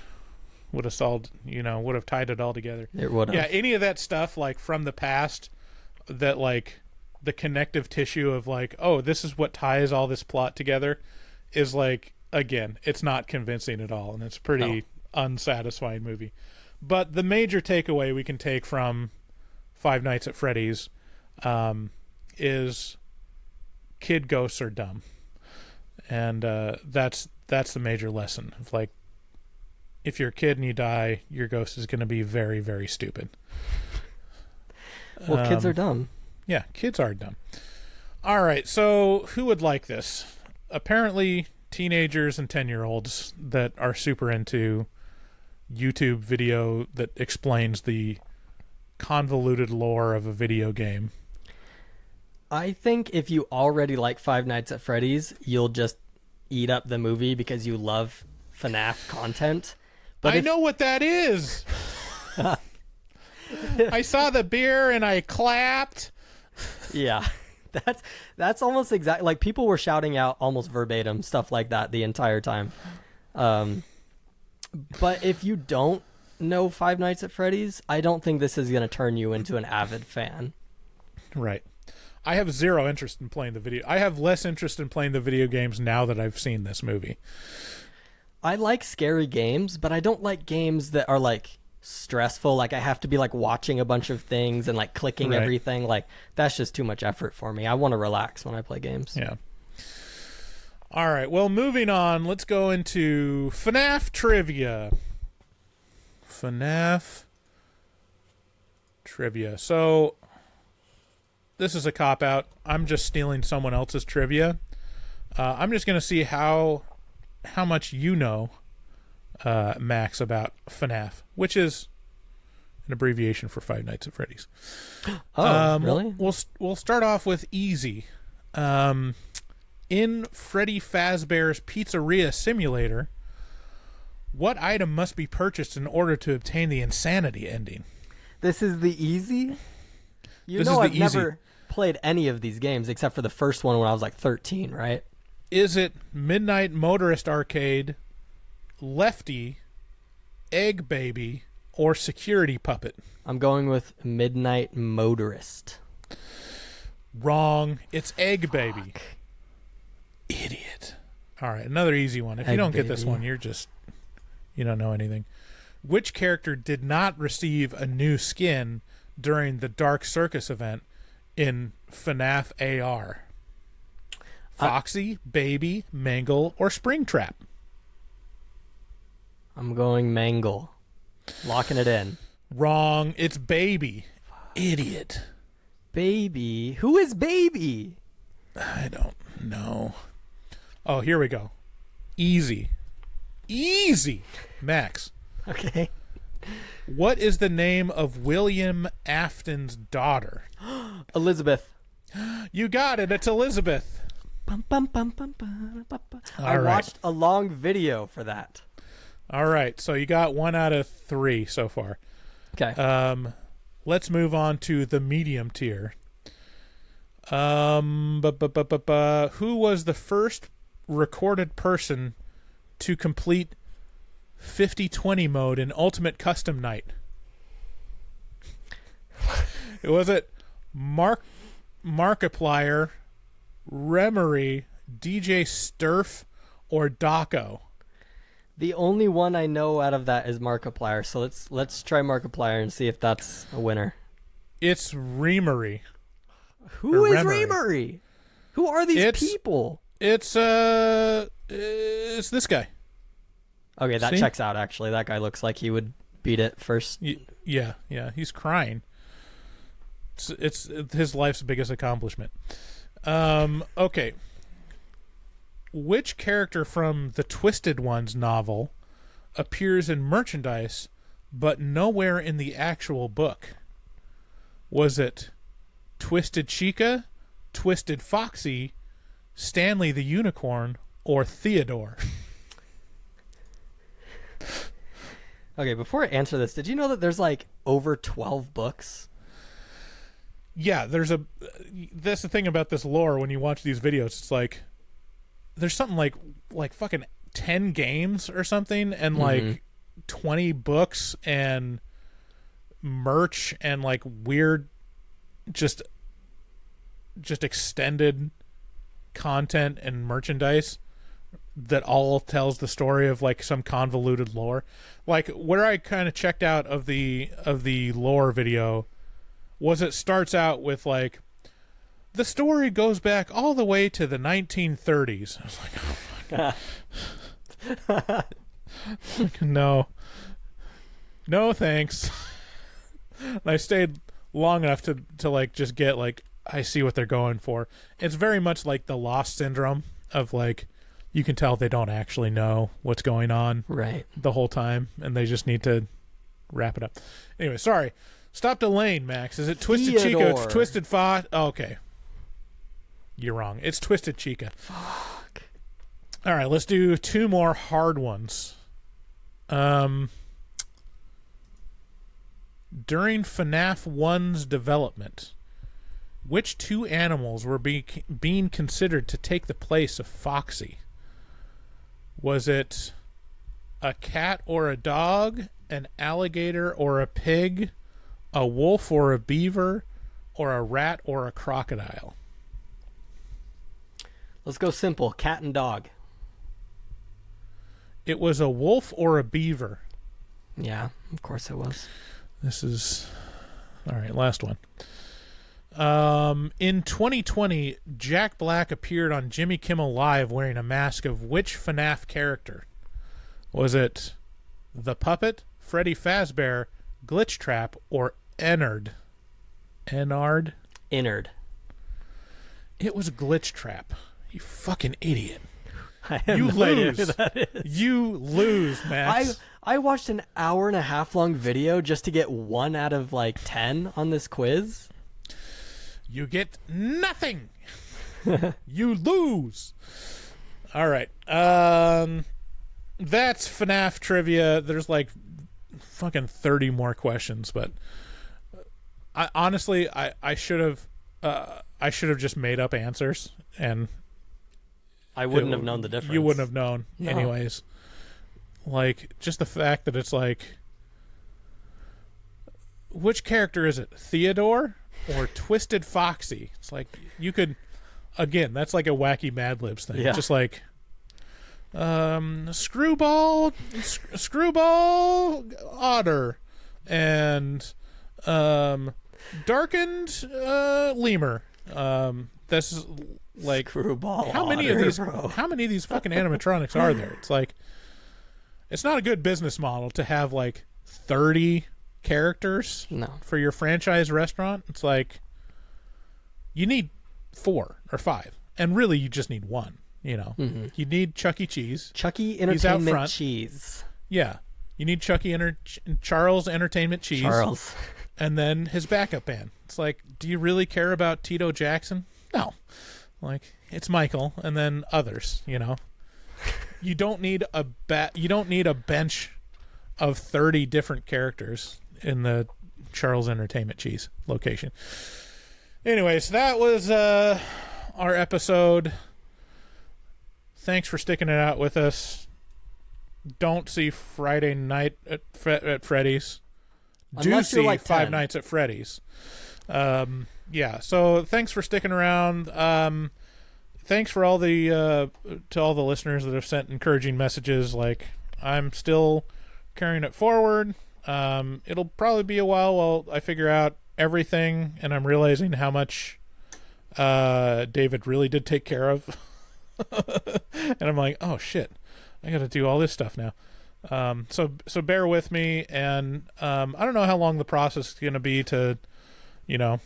would have tied it all together.
It would have.
Yeah, any of that stuff like from the past that like the connective tissue of like, oh, this is what ties all this plot together is like, again, it's not convincing at all, and it's a pretty unsatisfying movie. But the major takeaway we can take from Five Nights at Freddy's is kid ghosts are dumb, and that's the major lesson of like, if you're a kid and you die, your ghost is going to be very, very stupid.
Well, kids are dumb.
Yeah, kids are dumb. All right, so who would like this? Apparently, teenagers and 10-year-olds that are super into YouTube video that explains the convoluted lore of a video game.
I think if you already like Five Nights at Freddy's, you'll just eat up the movie because you love FNAF content. But
I know what that is. I saw the beer and I clapped.
Yeah, that's almost exact. Like people were shouting out almost verbatim stuff like that the entire time. But if you don't know Five Nights at Freddy's, I don't think this is going to turn you into an avid fan.
Right. I have zero interest in playing the video. I have less interest in playing the video games now that I've seen this movie.
I like scary games, but I don't like games that are like stressful. Like I have to be like watching a bunch of things and like clicking
Right.
everything. Like that's just too much effort for me. I want to relax when I play games.
Yeah. All right. Well, moving on. Let's go into FNAF trivia. FNAF trivia. So this is a cop-out. I'm just stealing someone else's trivia. I'm just going to see how much you know Max about FNAF, which is an abbreviation for Five Nights at Freddy's.
Really?
We'll start off with easy. In Freddy Fazbear's Pizzeria Simulator, what item must be purchased in order to obtain the insanity ending?
This is the easy?
This is the
I've
easy.
never played any of these games except for the first one when I was like 13, right?
Is it Midnight Motorist Arcade, Lefty, Egg Baby, or Security Puppet?
I'm going with Midnight Motorist.
Wrong. It's Egg Baby. Idiot. All right, another easy one. If you
Egg
don't get this
Baby.
one, you don't know anything. Which character did not receive a new skin during the Dark Circus event in FNAF AR? Foxy, Baby, Mangle, or Springtrap?
I'm going Mangle. Locking it in.
Wrong. It's Baby. Idiot.
Baby. Who is Baby?
I don't know. Oh, here we go. Easy. Easy. Max.
Okay.
What is the name of William Afton's daughter?
Elizabeth.
You got it. It's Elizabeth.
Bum, bum, bum, bum, bum, bum, bum. I
All right.
watched a long video for that.
All right. So you got 1 out of 3 so far.
Okay.
Let's move on to the medium tier. Who was the first recorded person to complete 50-20 mode in Ultimate Custom Night? Was it Markiplier, Remery, DJ Sturf, or Daco?
The only one I know out of that is Markiplier, so let's try Markiplier and see if that's a winner.
It's Remery.
Who is
Remery.
Remery? Who are these people?
It's this guy.
Okay, that
See?
checks out, actually. That guy looks like he would beat it first.
Yeah, he's crying. It's his life's biggest accomplishment. Okay. Which character from the Twisted Ones novel appears in merchandise but nowhere in the actual book? Was it Twisted Chica, Twisted Foxy, Stanley the Unicorn, or Theodore?
Okay, before I answer this, did you know that there's like over 12 books?
Yeah, that's the thing about this lore when you watch these videos. It's like there's something like fucking 10 games or something and like 20 books and merch and like weird just extended content and merchandise that all tells the story of like some convoluted lore. Like where I kind of checked out of the lore video was it starts out with like the story goes back all the way to the 1930s. I was like, oh fuck. Like, no thanks. And I stayed long enough to like just get like I see what they're going for. It's very much like the Lost syndrome of like you can tell they don't actually know what's going on
Right.
the whole time and they just need to wrap it up. Anyway, sorry. Stop delaying, Max. Is it Twisted
Theodore.
Chica? Twisted Fa? Oh, okay. You're wrong. It's Twisted Chica.
Fuck.
All right, let's do 2 more hard ones. During FNAF 1's development, which 2 animals were being considered to take the place of Foxy? Was it a cat or a dog, an alligator or a pig, a wolf or a beaver, or a rat or a crocodile?
Let's go simple. Cat and dog.
It was a wolf or a beaver.
Yeah, of course it was.
This is... All right, last one. In 2020, Jack Black appeared on Jimmy Kimmel Live wearing a mask of which FNAF character? Was it the Puppet, Freddy Fazbear, Glitch Trap, or Ennard? Ennard?
Innard.
It was Glitch Trap. You fucking idiot.
I have
You
no idea
lose.
who that is.
You lose, Max.
I watched an 1.5 hour long video just to get 1 out of like 10 on this quiz.
You get nothing. You lose. All right. That's FNAF trivia. There's like fucking 30 more questions, but I should have just made up answers, and
I wouldn't have known the difference.
You wouldn't have known
No.
anyways. Like, just the fact that it's like, which character is it? Theodore or Twisted Foxy? It's like, you could, again, that's like a wacky Mad Libs thing.
Yeah.
Just like, Screwball Otter and Darkened Lemur. This is like,
Screwball
how many
Otter,
of these
bro.
how many of these fucking animatronics are there? It's like, it's not a good business model to have like 30 characters
No.
for your franchise restaurant. It's like, you need 4 or 5, and really you just need 1. You know, you need Chuck E. Cheese.
Chucky
He's out
Entertainment
front.
Cheese.
Yeah, you need Charles Entertainment Cheese.
Charles.
And then his backup band. It's like, do you really care about Tito Jackson? No. Like, it's Michael and then others, you know. You don't need a bench of 30 different characters in the Charles Entertainment Cheese location. Anyways, that was our episode. Thanks for sticking it out with us. Don't see Friday night at Freddy's.
Unless
Do
you're
see
like
5
10.
nights at Freddy's. Yeah, so thanks for sticking around. Thanks for all the to all the listeners that have sent encouraging messages. Like, I'm still carrying it forward. It'll probably be a while while I figure out everything, and I'm realizing how much David really did take care of. And I'm like, oh shit, I gotta do all this stuff now. So bear with me, and I don't know how long the process is gonna be to, you know,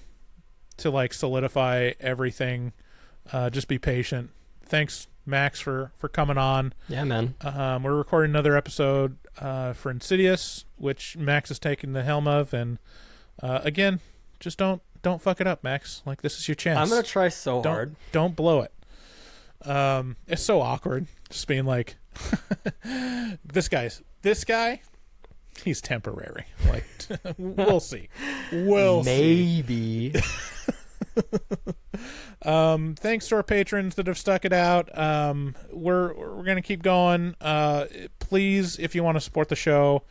to like solidify everything. Just be patient. Thanks, Max, for coming on.
Yeah, man.
We're recording another episode for Insidious, which Max is taking the helm of, and again, just don't fuck it up, Max. Like, this is your chance.
I'm gonna try so hard.
Don't blow it. It's so awkward just being like, this guy, he's temporary. Like, we'll see. We'll see.
Maybe.
Thanks to our patrons that have stuck it out. We're gonna keep going. Please, if you want to support the show,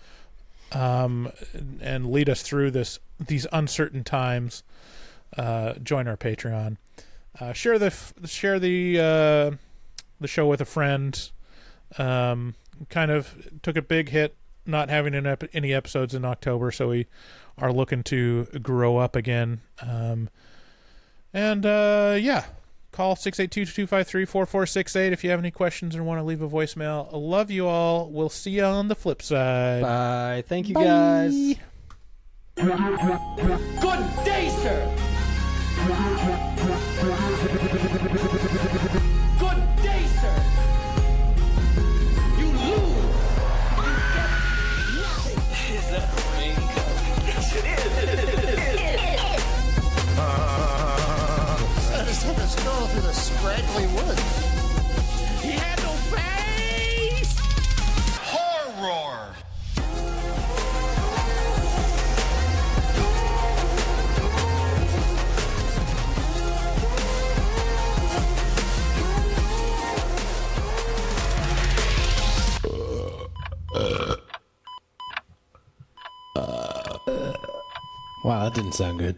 and lead us through these uncertain times, join our Patreon. Share the show with a friend. Kind of took a big hit not having any episodes in October, so we are looking to grow up again. Yeah, call 682-253-4468 if you have any questions or want to leave a voicemail. I love you all. We'll see you on the flip side.
Bye. Thank you, guys.
Good day, sir. Good day, sir. You lose. You get nothing. Is that a raincoat? Yes, it is.
I just took a stroll through the scraggly woods.
He had no face.
Horror!
Wow, that didn't sound good.